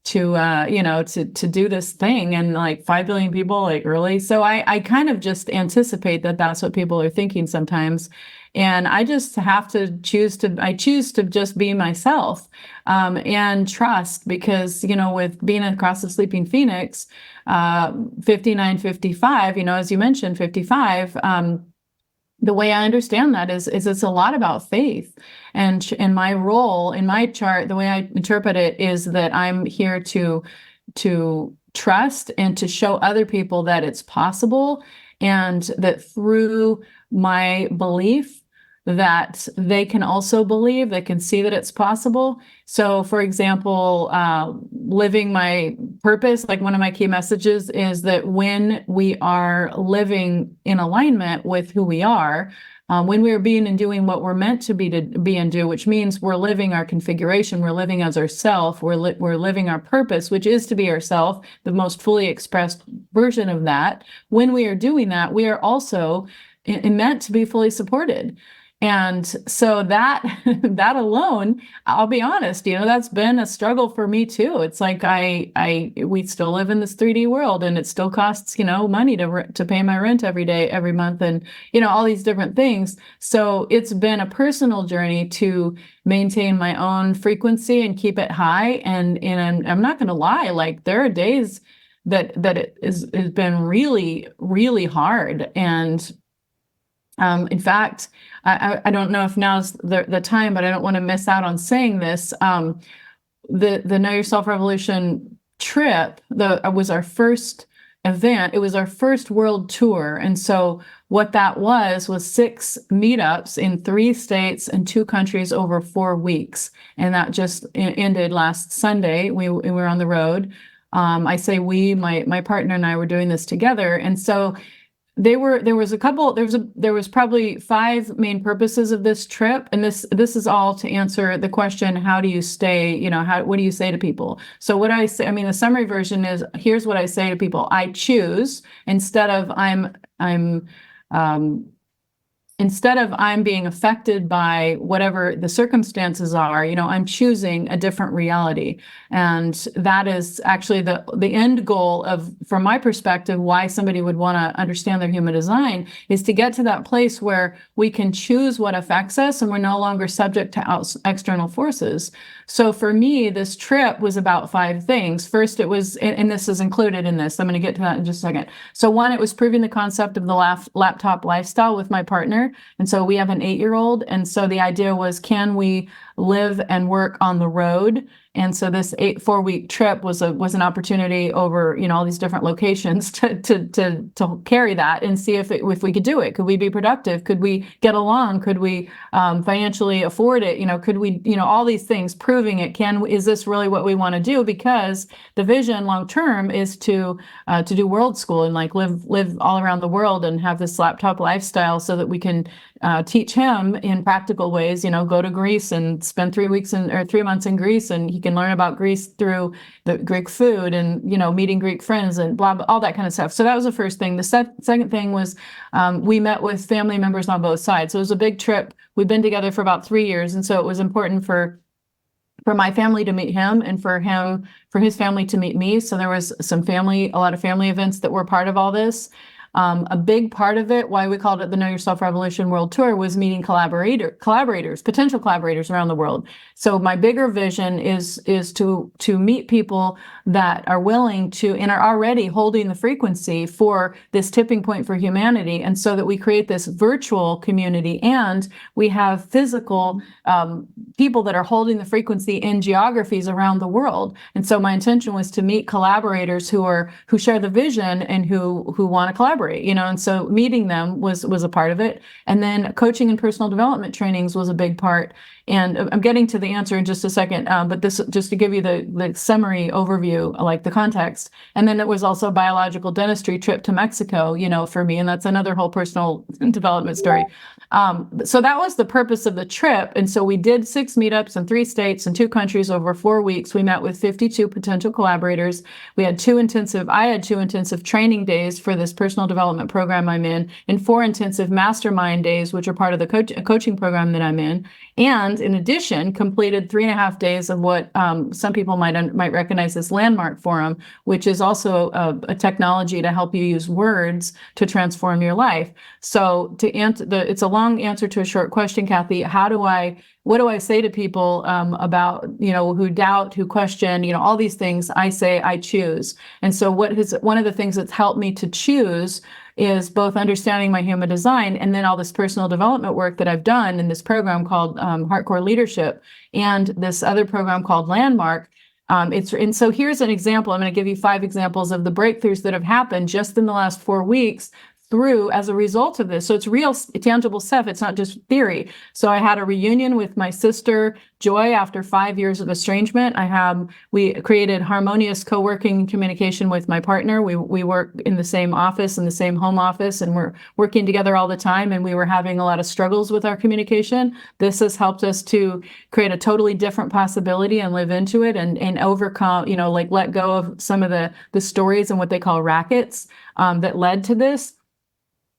Speaker 2: do this thing, and like 5 billion people, like, really? So I kind of just anticipate that that's what people are thinking sometimes. And I just have to choose to just be myself, and trust, because, with being across the sleeping Phoenix, 59, 55, as you mentioned, 55, the way I understand that is it's a lot about faith. And my role in my chart, the way I interpret it, is that I'm here to trust and to show other people that it's possible, and that through my belief that they can also believe, they can see that it's possible. So, for example, living my purpose, like one of my key messages is that when we are living in alignment with who we are, when we're being and doing what we're meant to be and do, which means we're living our configuration, we're living as ourself, we're living our purpose, which is to be ourself, the most fully expressed version of that. When we are doing that, we are also meant to be fully supported. And so that alone, I'll be honest, that's been a struggle for me too. It's like we still live in this 3D world, and it still costs, money to pay my rent every month, and, all these different things. So it's been a personal journey to maintain my own frequency and keep it high. And I'm not going to lie, like, there are days that it has been really, really hard. And in fact, I don't know if now's the time, but I don't want to miss out on saying this. The Know Yourself Revolution trip was our first event. It was our first world tour. And so what that was 6 meetups in 3 states and 2 countries over 4 weeks. And that just ended last Sunday. We were on the road. I say my partner and I were doing this together. And so there was probably 5 main purposes of this trip. And this is all to answer the question, how do you stay, what do you say to people? So what I say, the summary version is, here's what I say to people. I choose, instead of I'm being affected by whatever the circumstances are, I'm choosing a different reality. And that is actually the end goal from my perspective, why somebody would want to understand their human design, is to get to that place where we can choose what affects us, and we're no longer subject to external forces. So for me, this trip was about 5 things. First, it was, and this is included in this, I'm going to get to that in just a second. So one, it was proving the concept of the laptop lifestyle with my partner. And so we have an 8-year-old. And so the idea was, can we live and work on the road. And so this 4-week trip was an opportunity over, all these different locations to carry that and see if we could do it. Could we be productive? Could we get along? Could we financially afford it? Could we, all these things, proving it. Is this really what we want to do? Because the vision long term is to do world school and like live all around the world and have this laptop lifestyle so that we can teach him in practical ways, go to Greece and spend 3 months in Greece, and he can learn about Greece through the Greek food and, meeting Greek friends and blah, blah, all that kind of stuff. So that was the first thing. The second thing was we met with family members on both sides. So it was a big trip. We've been together for about 3 years. And so it was important for my family to meet him and for his family to meet me. So there was a lot of family events that were part of all this. A big part of it, why we called it the Know Yourself Revolution World Tour, was meeting potential collaborators around the world. So my bigger vision is to meet people that are willing to and are already holding the frequency for this tipping point for humanity, and so that we create this virtual community and we have physical people that are holding the frequency in geographies around the world. And so my intention was to meet collaborators who share the vision and who want to collaborate. And so meeting them was a part of it. And then coaching and personal development trainings was a big part. And I'm getting to the answer in just a second, but this just to give you the summary overview, like the context. And then it was also a biological dentistry trip to Mexico, for me, and that's another whole personal development story. So that was the purpose of the trip. And so we did 6 meetups in 3 states and 2 countries over 4 weeks. We met with 52 potential collaborators. I had 2 intensive training days for this personal development program I'm in, and 4 intensive mastermind days, which are part of the coaching program that I'm in. And in addition, completed 3.5 days of what some people might recognize as Landmark Forum, which is also a technology to help you use words to transform your life. So to answer it's a long answer to a short question, Kathy. What do I say to people about, who doubt, who question, all these things? I say, I choose. And so one of the things that's helped me to choose is both understanding my human design and then all this personal development work that I've done in this program called Hardcore Leadership and this other program called Landmark. And so here's an example. I'm going to give you 5 examples of the breakthroughs that have happened just in the last 4 weeks as a result of this. So it's real tangible stuff. It's not just theory. So I had a reunion with my sister Joy after 5 years of estrangement. We created harmonious co-working communication with my partner. We work in the same office, in the same home office, and we're working together all the time. And we were having a lot of struggles with our communication. This has helped us to create a totally different possibility and live into it and overcome, let go of some of the stories and what they call rackets that led to this.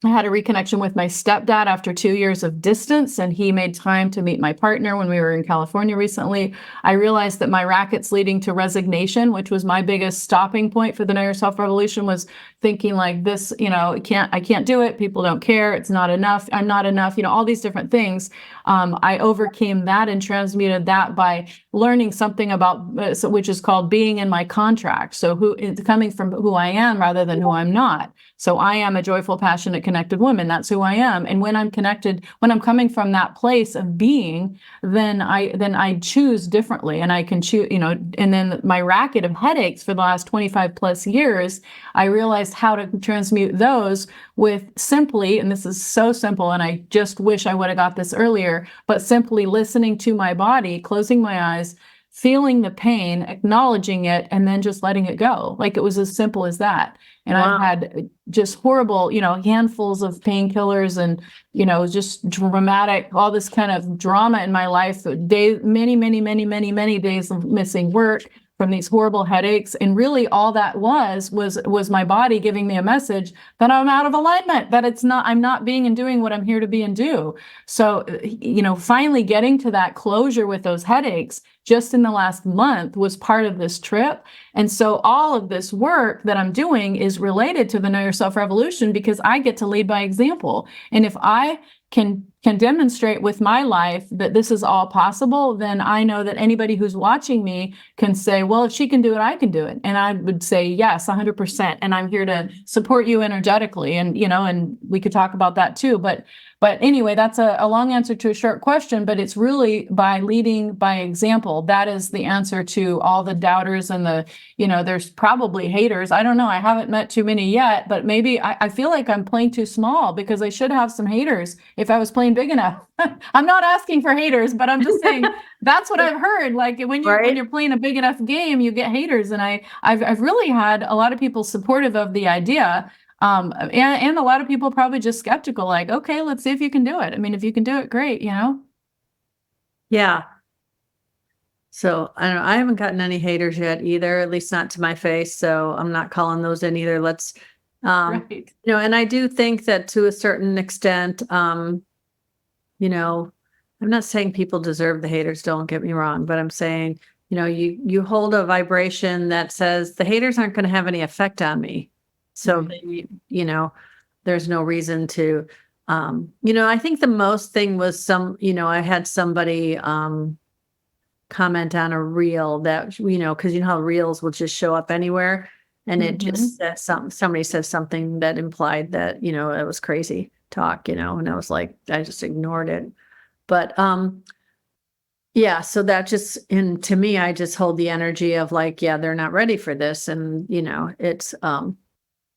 Speaker 2: I had a reconnection with my stepdad after 2 years of distance, and he made time to meet my partner when we were in California recently. I realized that my rackets leading to resignation, which was my biggest stopping point for the Know Yourself Revolution, was thinking like this, I can't do it. People don't care. It's not enough. I'm not enough. All these different things. I overcame that and transmuted that by learning something about, which is called being in my contract. So it's coming from who I am rather than who I'm not. So I am a joyful, passionate, connected woman. That's who I am. And when I'm connected, when I'm coming from that place of being, then I choose differently, and I can choose, and then my racket of headaches for the last 25 plus years, I realized how to transmute those with simply, and this is so simple, and I just wish I would have got this earlier, but simply listening to my body, closing my eyes, feeling the pain, acknowledging it, and then just letting it go. Like it was as simple as that. And wow. I've had just horrible, handfuls of painkillers and, just dramatic, all this kind of drama in my life, many days of missing work from these horrible headaches. And really all that was my body giving me a message that I'm out of alignment, that I'm not being and doing what I'm here to be and do. So, finally getting to that closure with those headaches just in the last month was part of this trip. And so all of this work that I'm doing is related to the Know Yourself Revolution because I get to lead by example. And if I can can demonstrate with my life that this is all possible, then I know that anybody who's watching me can say, well, if she can do it, I can do it. And I would say, yes, 100%. And I'm here to support you energetically. And, and we could talk about that too. But anyway, that's a long answer to a short question, but it's really by leading by example. That is the answer to all the doubters and there's probably haters. I don't know. I haven't met too many yet, but maybe I feel like I'm playing too small because I should have some haters if I was playing big enough. I'm not asking for haters, but I'm just saying that's what I've heard. Like when you're playing a big enough game, you get haters. And I've really had a lot of people supportive of the idea. And a lot of people probably just skeptical, like, okay, let's see if you can do it. I mean, if you can do it, great,
Speaker 1: Yeah. So I don't know. I haven't gotten any haters yet either, at least not to my face. So I'm not calling those in either. Let's,
Speaker 2: Right.
Speaker 1: And I do think that to a certain extent, I'm not saying people deserve the haters, don't get me wrong, but I'm saying, you hold a vibration that says the haters aren't going to have any effect on me. So,
Speaker 2: Right.
Speaker 1: there's no reason to, I think the most thing was I had somebody comment on a reel that, because how reels will just show up anywhere. And it just said somebody said something that implied that, it was crazy talk, and I was like, I just ignored it. But, yeah, so that just, and to me, I just hold the energy of like, yeah, they're not ready for this. And, it's,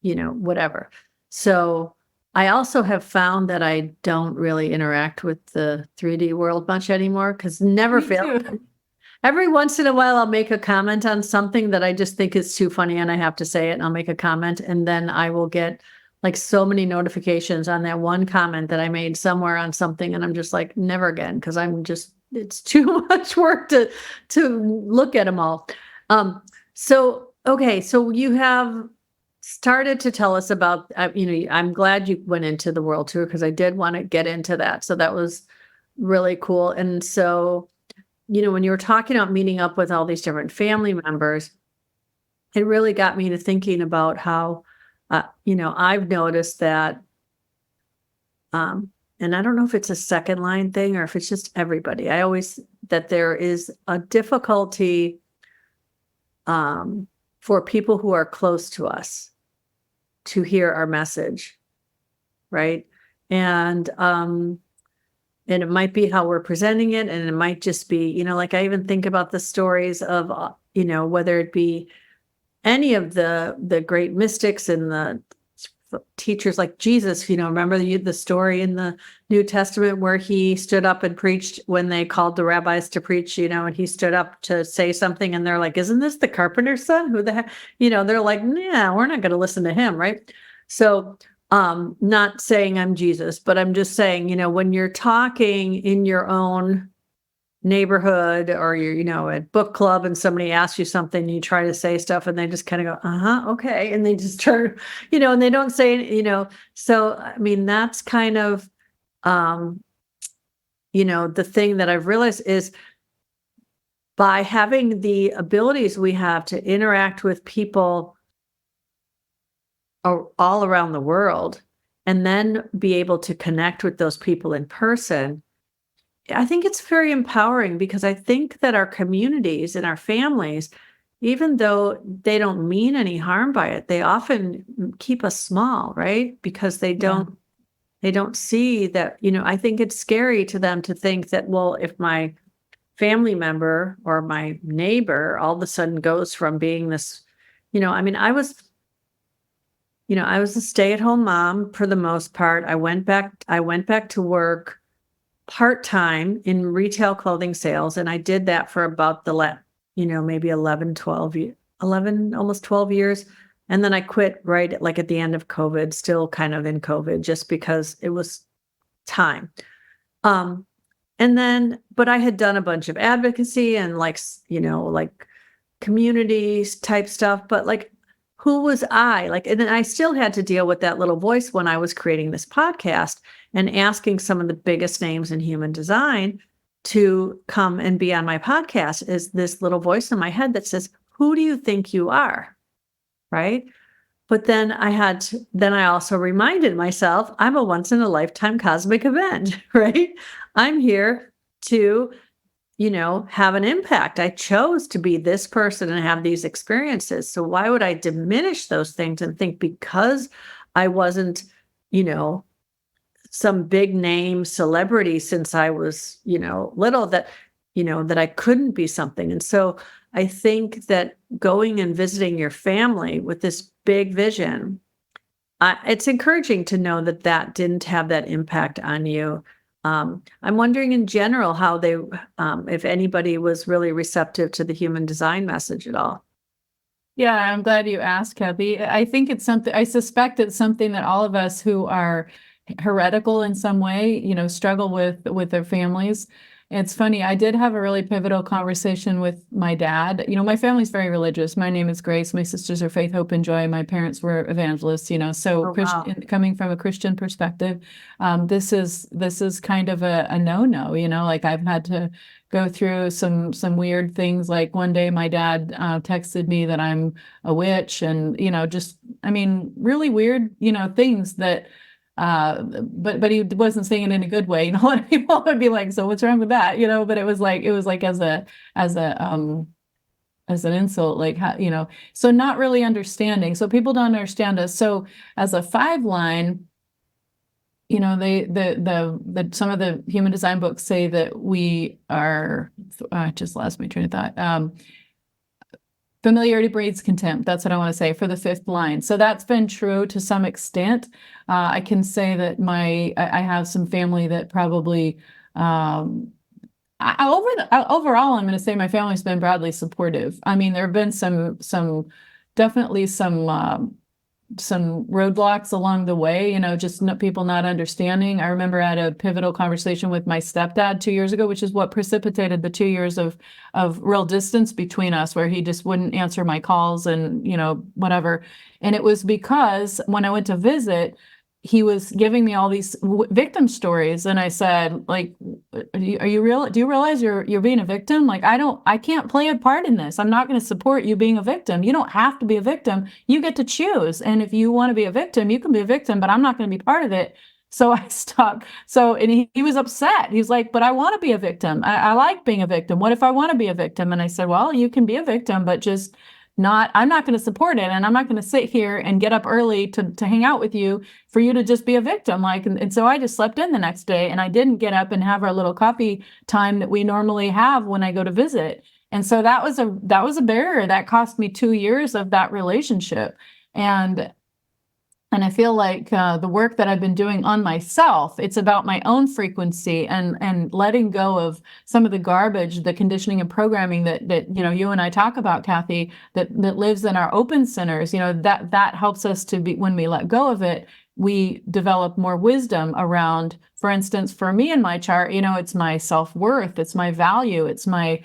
Speaker 1: whatever. So I also have found that I don't really interact with the 3D world much anymore because never failed. Every once in a while, I'll make a comment on something that I just think is too funny and I have to say it, and I'll make a comment, and then I will get like so many notifications on that one comment that I made somewhere on something, and I'm just like, never again, because it's too much work to look at them all. So you have started to tell us about, I'm glad you went into the world tour because I did want to get into that. So that was really cool. And so, when you were talking about meeting up with all these different family members, it really got me to thinking about how, I've noticed that, and I don't know if it's a second line thing or if it's just everybody. That there is a difficulty for people who are close to us to hear our message, right? And it might be how we're presenting it, and it might just be, like I even think about the stories of, whether it be any of the great mystics and the teachers like Jesus, remember the story in the New Testament where he stood up and preached when they called the rabbis to preach, and he stood up to say something and they're like, isn't this the carpenter's son? Who the heck? They're like, nah, we're not going to listen to him. Right. So, not saying I'm Jesus, but I'm just saying, when you're talking in your own neighborhood or you're, at book club and somebody asks you something, you try to say stuff and they just kind of go, okay. And they just turn, and they don't say, so, I mean, that's kind of, the thing that I've realized is by having the abilities we have to interact with people all around the world and then be able to connect with those people in person, I think it's very empowering because I think that our communities and our families, even though they don't mean any harm by it, they often keep us small, right? Because they don't see that, I think it's scary to them to think that, well, if my family member or my neighbor all of a sudden goes from being this, I was a stay-at-home mom for the most part. I went back to work part-time in retail clothing sales. And I did that for about maybe 11, almost 12 years. And then I quit right at the end of COVID, still kind of in COVID, just because it was time. But I had done a bunch of advocacy and like communities type stuff, but who was I? And then I still had to deal with that little voice when I was creating this podcast and asking some of the biggest names in human design to come and be on my podcast. Is this little voice in my head that says, who do you think you are? Right. But then I also reminded myself, I'm a once in a lifetime cosmic event, right? I'm here to, have an impact. I chose to be this person and have these experiences. So why would I diminish those things and think because I wasn't, you know, some big name celebrity since I was, little that, that I couldn't be something. And so I think that going and visiting your family with this big vision, it's encouraging to know that that didn't have that impact on you. I'm wondering in general how they, if anybody was really receptive to the human design message at all.
Speaker 2: Yeah, I'm glad you asked, Kathy. I think it's something, I suspect it's something that all of us who are heretical in some way, struggle with their families. It's funny, I did have a really pivotal conversation with my dad. My family's very religious. My name is Grace. My sisters are Faith, Hope, and Joy. My parents were evangelists, so
Speaker 1: Oh, wow.
Speaker 2: coming from a Christian perspective, this is kind of a no-no, like I've had to go through some weird things. Like one day my dad texted me that I'm a witch, and really weird things that but he wasn't saying it in a good way. A lot of people would be like, so what's wrong with that? But it was like as an insult, like how, so not really understanding. So people don't understand us. So as a 5-line, some of the human design books say that we are, just lost my train of thought. Familiarity breeds contempt. That's what I want to say for the 5th line. So that's been true to some extent. I can say that I have some family that probably, overall, I'm going to say my family's been broadly supportive. I mean, there have been definitely some roadblocks along the way, just people not understanding. I remember I had a pivotal conversation with my stepdad 2 years ago, which is what precipitated the 2 years of real distance between us, where he just wouldn't answer my calls and, whatever. And it was because when I went to visit, he was giving me all these victim stories. And I said, like, do you realize you're being a victim? Like, I can't play a part in this. I'm not going to support you being a victim. You don't have to be a victim. You get to choose. And if you want to be a victim, you can be a victim, but I'm not going to be part of it. So I stopped. And he was upset. He's like, but I want to be a victim. I like being a victim. What if I want to be a victim? And I said, well, you can be a victim, but I'm not going to support it. And I'm not going to sit here and get up early to hang out with you for you to just be a victim. And so I just slept in the next day, and I didn't get up and have our little coffee time that we normally have when I go to visit. And so that was a barrier that cost me 2 years of that relationship. And I feel like the work that I've been doing on myself, it's about my own frequency and letting go of some of the garbage, the conditioning and programming that you and I talk about, Kathy, that lives in our open centers. That helps us to be, when we let go of it, we develop more wisdom around, for instance, for me in my chart, it's my self-worth, it's my value, it's my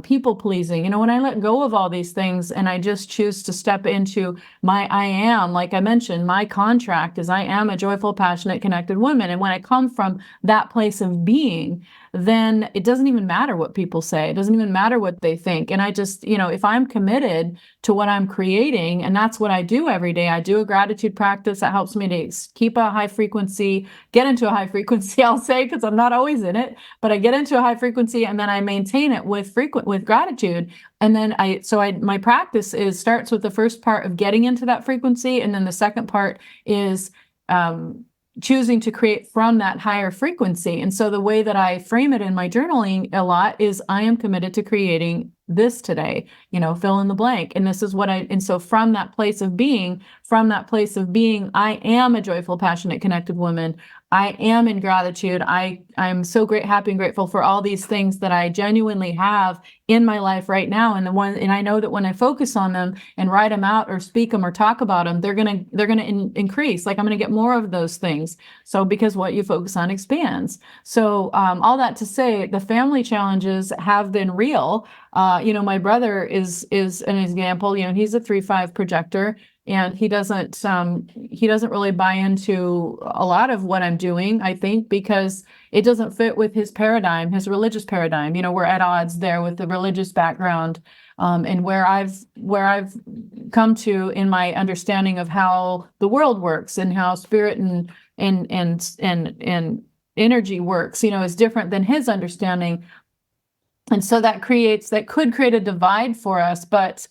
Speaker 2: people pleasing. When I let go of all these things and I just choose to step into I am, like I mentioned, my contract is I am a joyful, passionate, connected woman. And when I come from that place of being, then it doesn't even matter what people say. It doesn't even matter what they think. And I just, if I'm committed to what I'm creating, and that's what I do every day, I do a gratitude practice that helps me to keep a high frequency, get into a high frequency, I'll say, because I'm not always in it, but I get into a high frequency and then I maintain it with gratitude. And then my practice starts with the first part of getting into that frequency. And then the second part is, choosing to create from that higher frequency. And so the way that I frame it in my journaling a lot is I am committed to creating this today, fill in the blank. And this is and so from that place of being, I am a joyful, passionate, connected woman. I am in gratitude. I'm so happy and grateful for all these things that I genuinely have in my life right now. And I know that when I focus on them and write them out or speak them or talk about them, they're going to increase. Like I'm going to get more of those things. So because what you focus on expands. So all that to say, the family challenges have been real. My brother is an example. He's a 3/5 projector. and he doesn't really buy into a lot of what I'm doing, I think, because it doesn't fit with his paradigm, his religious paradigm. We're at odds there with the religious background, and where I've come to in my understanding of how the world works and how spirit and energy works, is different than his understanding. And so that could create a divide for us, but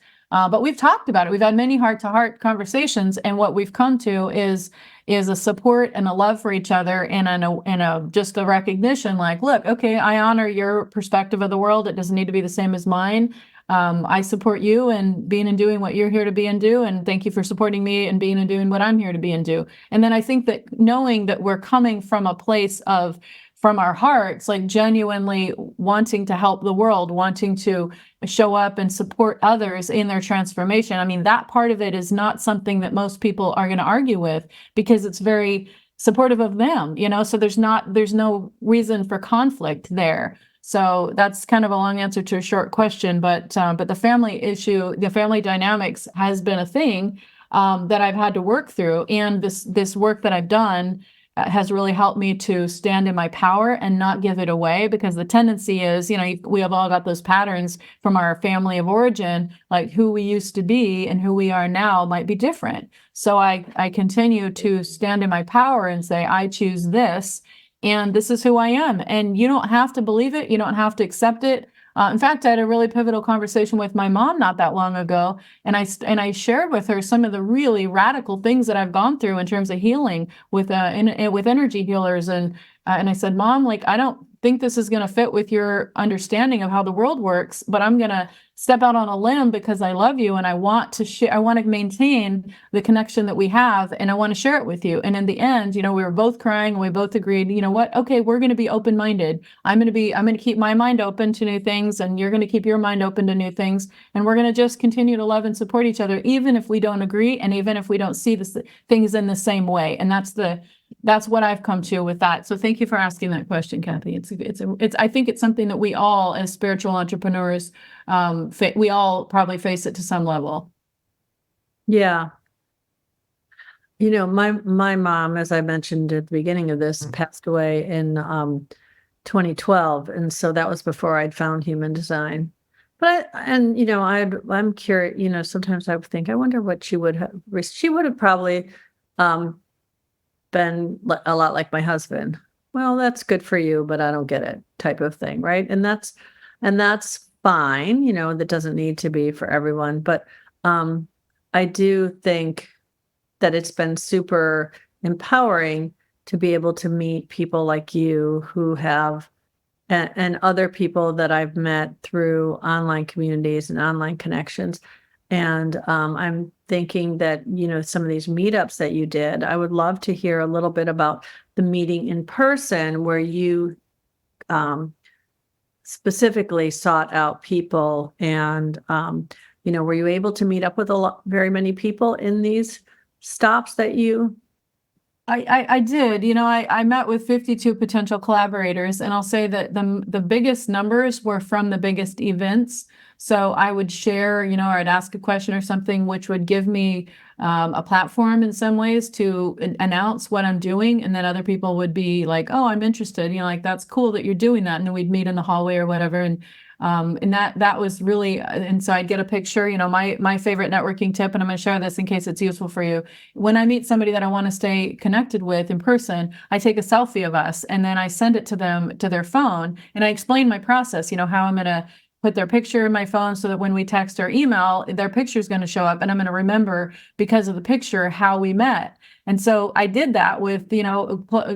Speaker 2: we've talked about it. We've had many heart-to-heart conversations, and what we've come to is a support and a love for each other, and just a recognition, like, look, okay, I honor your perspective of the world. It doesn't need to be the same as mine. I support you in being and doing what you're here to be and do, and thank you for supporting me and being and doing what I'm here to be and do. And then I think that knowing that we're coming from a place of, from our hearts, like genuinely wanting to help the world, wanting to show up and support others in their transformation. I mean, that part of it is not something that most people are going to argue with, because it's very supportive of them, so there's no reason for conflict there. So that's kind of a long answer to a short question, but the family issue, the family dynamics has been a thing that I've had to work through, and this work that I've done has really helped me to stand in my power and not give it away, because the tendency is, we have all got those patterns from our family of origin, like who we used to be and who we are now might be different. So I continue to stand in my power and say, I choose this, and this is who I am. And you don't have to believe it. You don't have to accept it. In fact, I had a really pivotal conversation with my mom not that long ago, and I shared with her some of the really radical things that I've gone through in terms of healing with energy healers, and I said, Mom, like, I don't think this is going to fit with your understanding of how the world works, but I'm going to step out on a limb because I love you and I want to share. I want to maintain the connection that we have, and I want to share it with you. And in the end, we were both crying, and we both agreed, you know what? Okay, we're going to be open-minded. I'm going to keep my mind open to new things, and you're going to keep your mind open to new things. And we're going to just continue to love and support each other, even if we don't agree, and even if we don't see things in the same way. And that's what I've come to with that. So thank you for asking that question, Kathy. I think it's something that we all, as spiritual entrepreneurs, we all probably face it to some level.
Speaker 1: Yeah. My mom, as I mentioned at the beginning of this, passed away in 2012. And so that was before I'd found human design. But I'm curious, sometimes I would think, I wonder what she would have probably been a lot like my husband. Well, that's good for you, but I don't get it, type of thing, right? And that's fine, that doesn't need to be for everyone. But I do think that it's been super empowering to be able to meet people like you who have, and other people that I've met through online communities and online connections. And I'm thinking that, some of these meetups that you did, I would love to hear a little bit about the meeting in person where you specifically sought out people, and, were you able to meet up with very many people in these stops that you?
Speaker 2: I did. I met with 52 potential collaborators, and I'll say that the biggest numbers were from the biggest events. So I would share, or I'd ask a question or something, which would give me a platform in some ways to announce what I'm doing. And then other people would be like, oh, I'm interested, like, that's cool that you're doing that. And then we'd meet in the hallway or whatever. And that was really, and so I'd get a picture, my favorite networking tip, and I'm going to share this in case it's useful for you. When I meet somebody that I want to stay connected with in person, I take a selfie of us, and then I send it to them to their phone, and I explain my process, how I'm going to put their picture in my phone so that when we text or email, their picture is going to show up, and I'm going to remember, because of the picture, how we met. And so I did that with,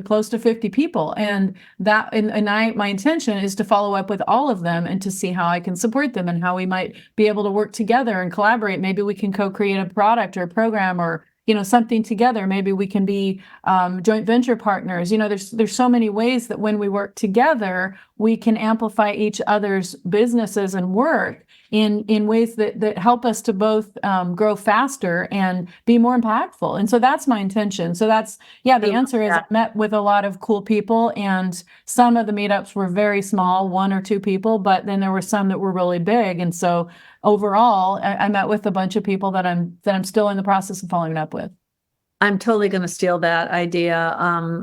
Speaker 2: close to 50 people. And my intention is to follow up with all of them and to see how I can support them and how we might be able to work together and collaborate. Maybe we can co-create a product or a program, or something together. Maybe we can be joint venture partners. There's so many ways that when we work together, we can amplify each other's businesses and work. in ways that help us to both grow faster and be more impactful. And so that's my intention. So that's, the answer is I met with a lot of cool people, and some of the meetups were very small, 1 or 2 people, but then there were some that were really big. And so overall, I met with a bunch of people that I'm still in the process of following up with.
Speaker 1: I'm totally going to steal that idea.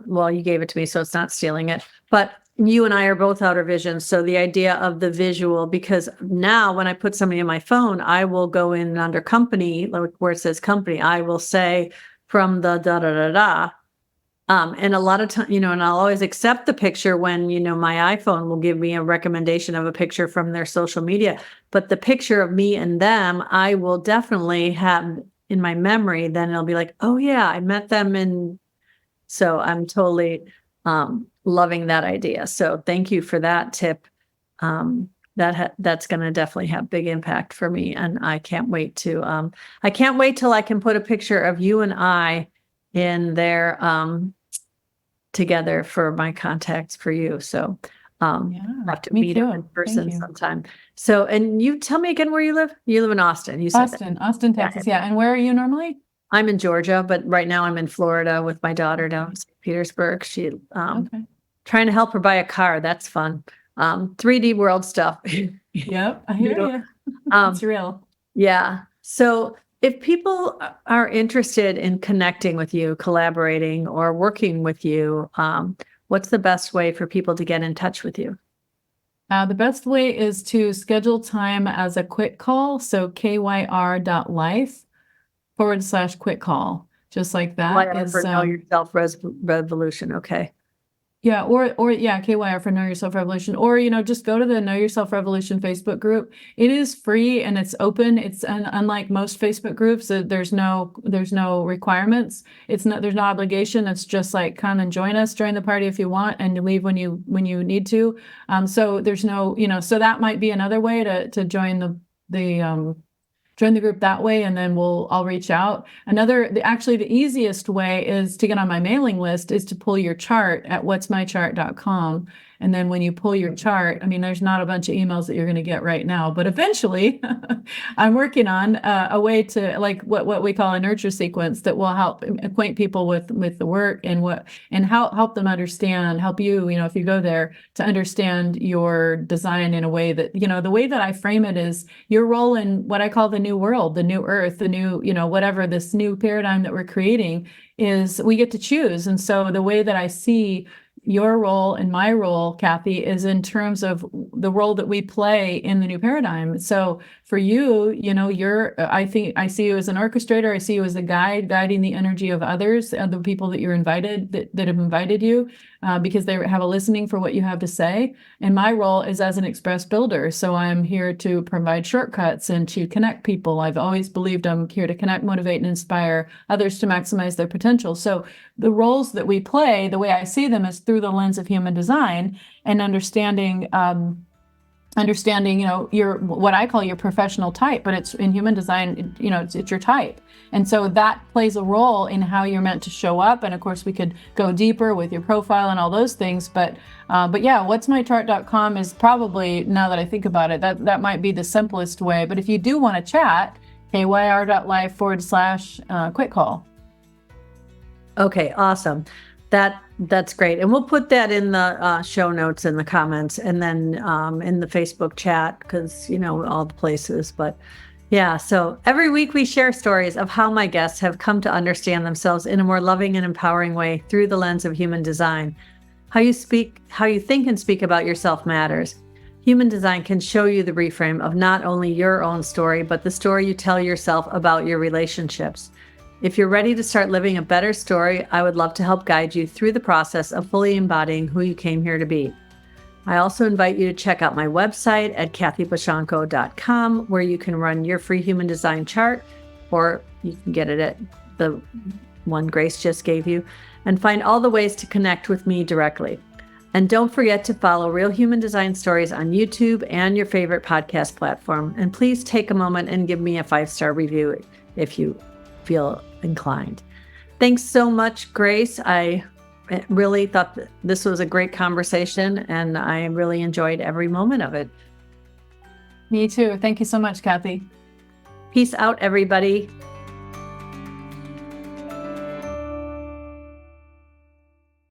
Speaker 1: Well, you gave it to me, so it's not stealing it. But you and I are both outer vision. So the idea of the visual, because now when I put somebody in my phone, I will go in under company, like where it says company, I will say from the da da da da. And a lot of time, and I'll always accept the picture when, my iPhone will give me a recommendation of a picture from their social media. But the picture of me and them, I will definitely have in my memory. Then it'll be like, oh yeah, I met them. And so I'm totally loving that idea. So thank you for that tip. That's going to definitely have big impact for me. And I can't wait till I can put a picture of you and I in there together for my contacts for you. So I'll have to meet up in person sometime. So, and you tell me again where you live. You live in Austin. You said
Speaker 2: Austin, Texas. Yeah. And where are you normally?
Speaker 1: I'm in Georgia, but right now I'm in Florida with my daughter down in St. Petersburg. She trying to help her buy a car. That's fun. 3D world stuff.
Speaker 2: Yep, I hear you. It's real.
Speaker 1: Yeah. So if people are interested in connecting with you, collaborating, or working with you, what's the best way for people to get in touch with you?
Speaker 2: The best way is to schedule time as a quick call. So kyr.life/quick call, just like that.
Speaker 1: For Know Yourself Revolution. Okay.
Speaker 2: Yeah, or KYR for Know Yourself Revolution, or just go to the Know Yourself Revolution Facebook group. It is free and it's open. It's unlike most Facebook groups, there's no requirements. There's no obligation. It's just like come and join us, join the party if you want, and you leave when you need to. So there's no, so that might be another way to join join the group that way, and then I'll reach out. Actually the easiest way is to get on my mailing list is to pull your chart at whatsmychart.com. And then when you pull your chart, there's not a bunch of emails that you're going to get right now, but eventually I'm working on a way to like what we call a nurture sequence that will help acquaint people with the work and help them understand, help you, if you go there, to understand your design in a way that, the way that I frame it is your role in what I call the new world, the new earth, the new, whatever this new paradigm that we're creating is, we get to choose. And so the way that I see your role and my role, Kathy, is in terms of the role that we play in the new paradigm. So for you, I see you as an orchestrator. I see you as a guide, guiding the energy of others, the people that you're invited, that have invited you, because they have a listening for what you have to say. And my role is as an express builder. So I'm here to provide shortcuts and to connect people. I've always believed I'm here to connect, motivate, and inspire others to maximize their potential. So the roles that we play, the way I see them, is through the lens of human design and understanding, your what I call your professional type, but it's in human design, it's your type. And so that plays a role in how you're meant to show up. And of course, we could go deeper with your profile and all those things. But yeah, whatsmychart.com is probably, now that I think about it, that might be the simplest way. But if you do want to chat, kyr.life/quick call.
Speaker 1: Okay, awesome. That's great. And we'll put that in the show notes and the comments, and then in the Facebook chat, because, all the places. But yeah, so every week we share stories of how my guests have come to understand themselves in a more loving and empowering way through the lens of human design. How you think and speak about yourself matters. Human design can show you the reframe of not only your own story, but the story you tell yourself about your relationships. If you're ready to start living a better story, I would love to help guide you through the process of fully embodying who you came here to be. I also invite you to check out my website at kathybashanko.com, where you can run your free human design chart, or you can get it at the one Grace just gave you, and find all the ways to connect with me directly. And don't forget to follow Real Human Design Stories on YouTube and your favorite podcast platform. And please take a moment and give me a 5-star review if you feel inclined. Thanks so much, Grace. I really thought that this was a great conversation, and I really enjoyed every moment of it.
Speaker 2: Me too. Thank you so much, Kathy.
Speaker 1: Peace out, everybody.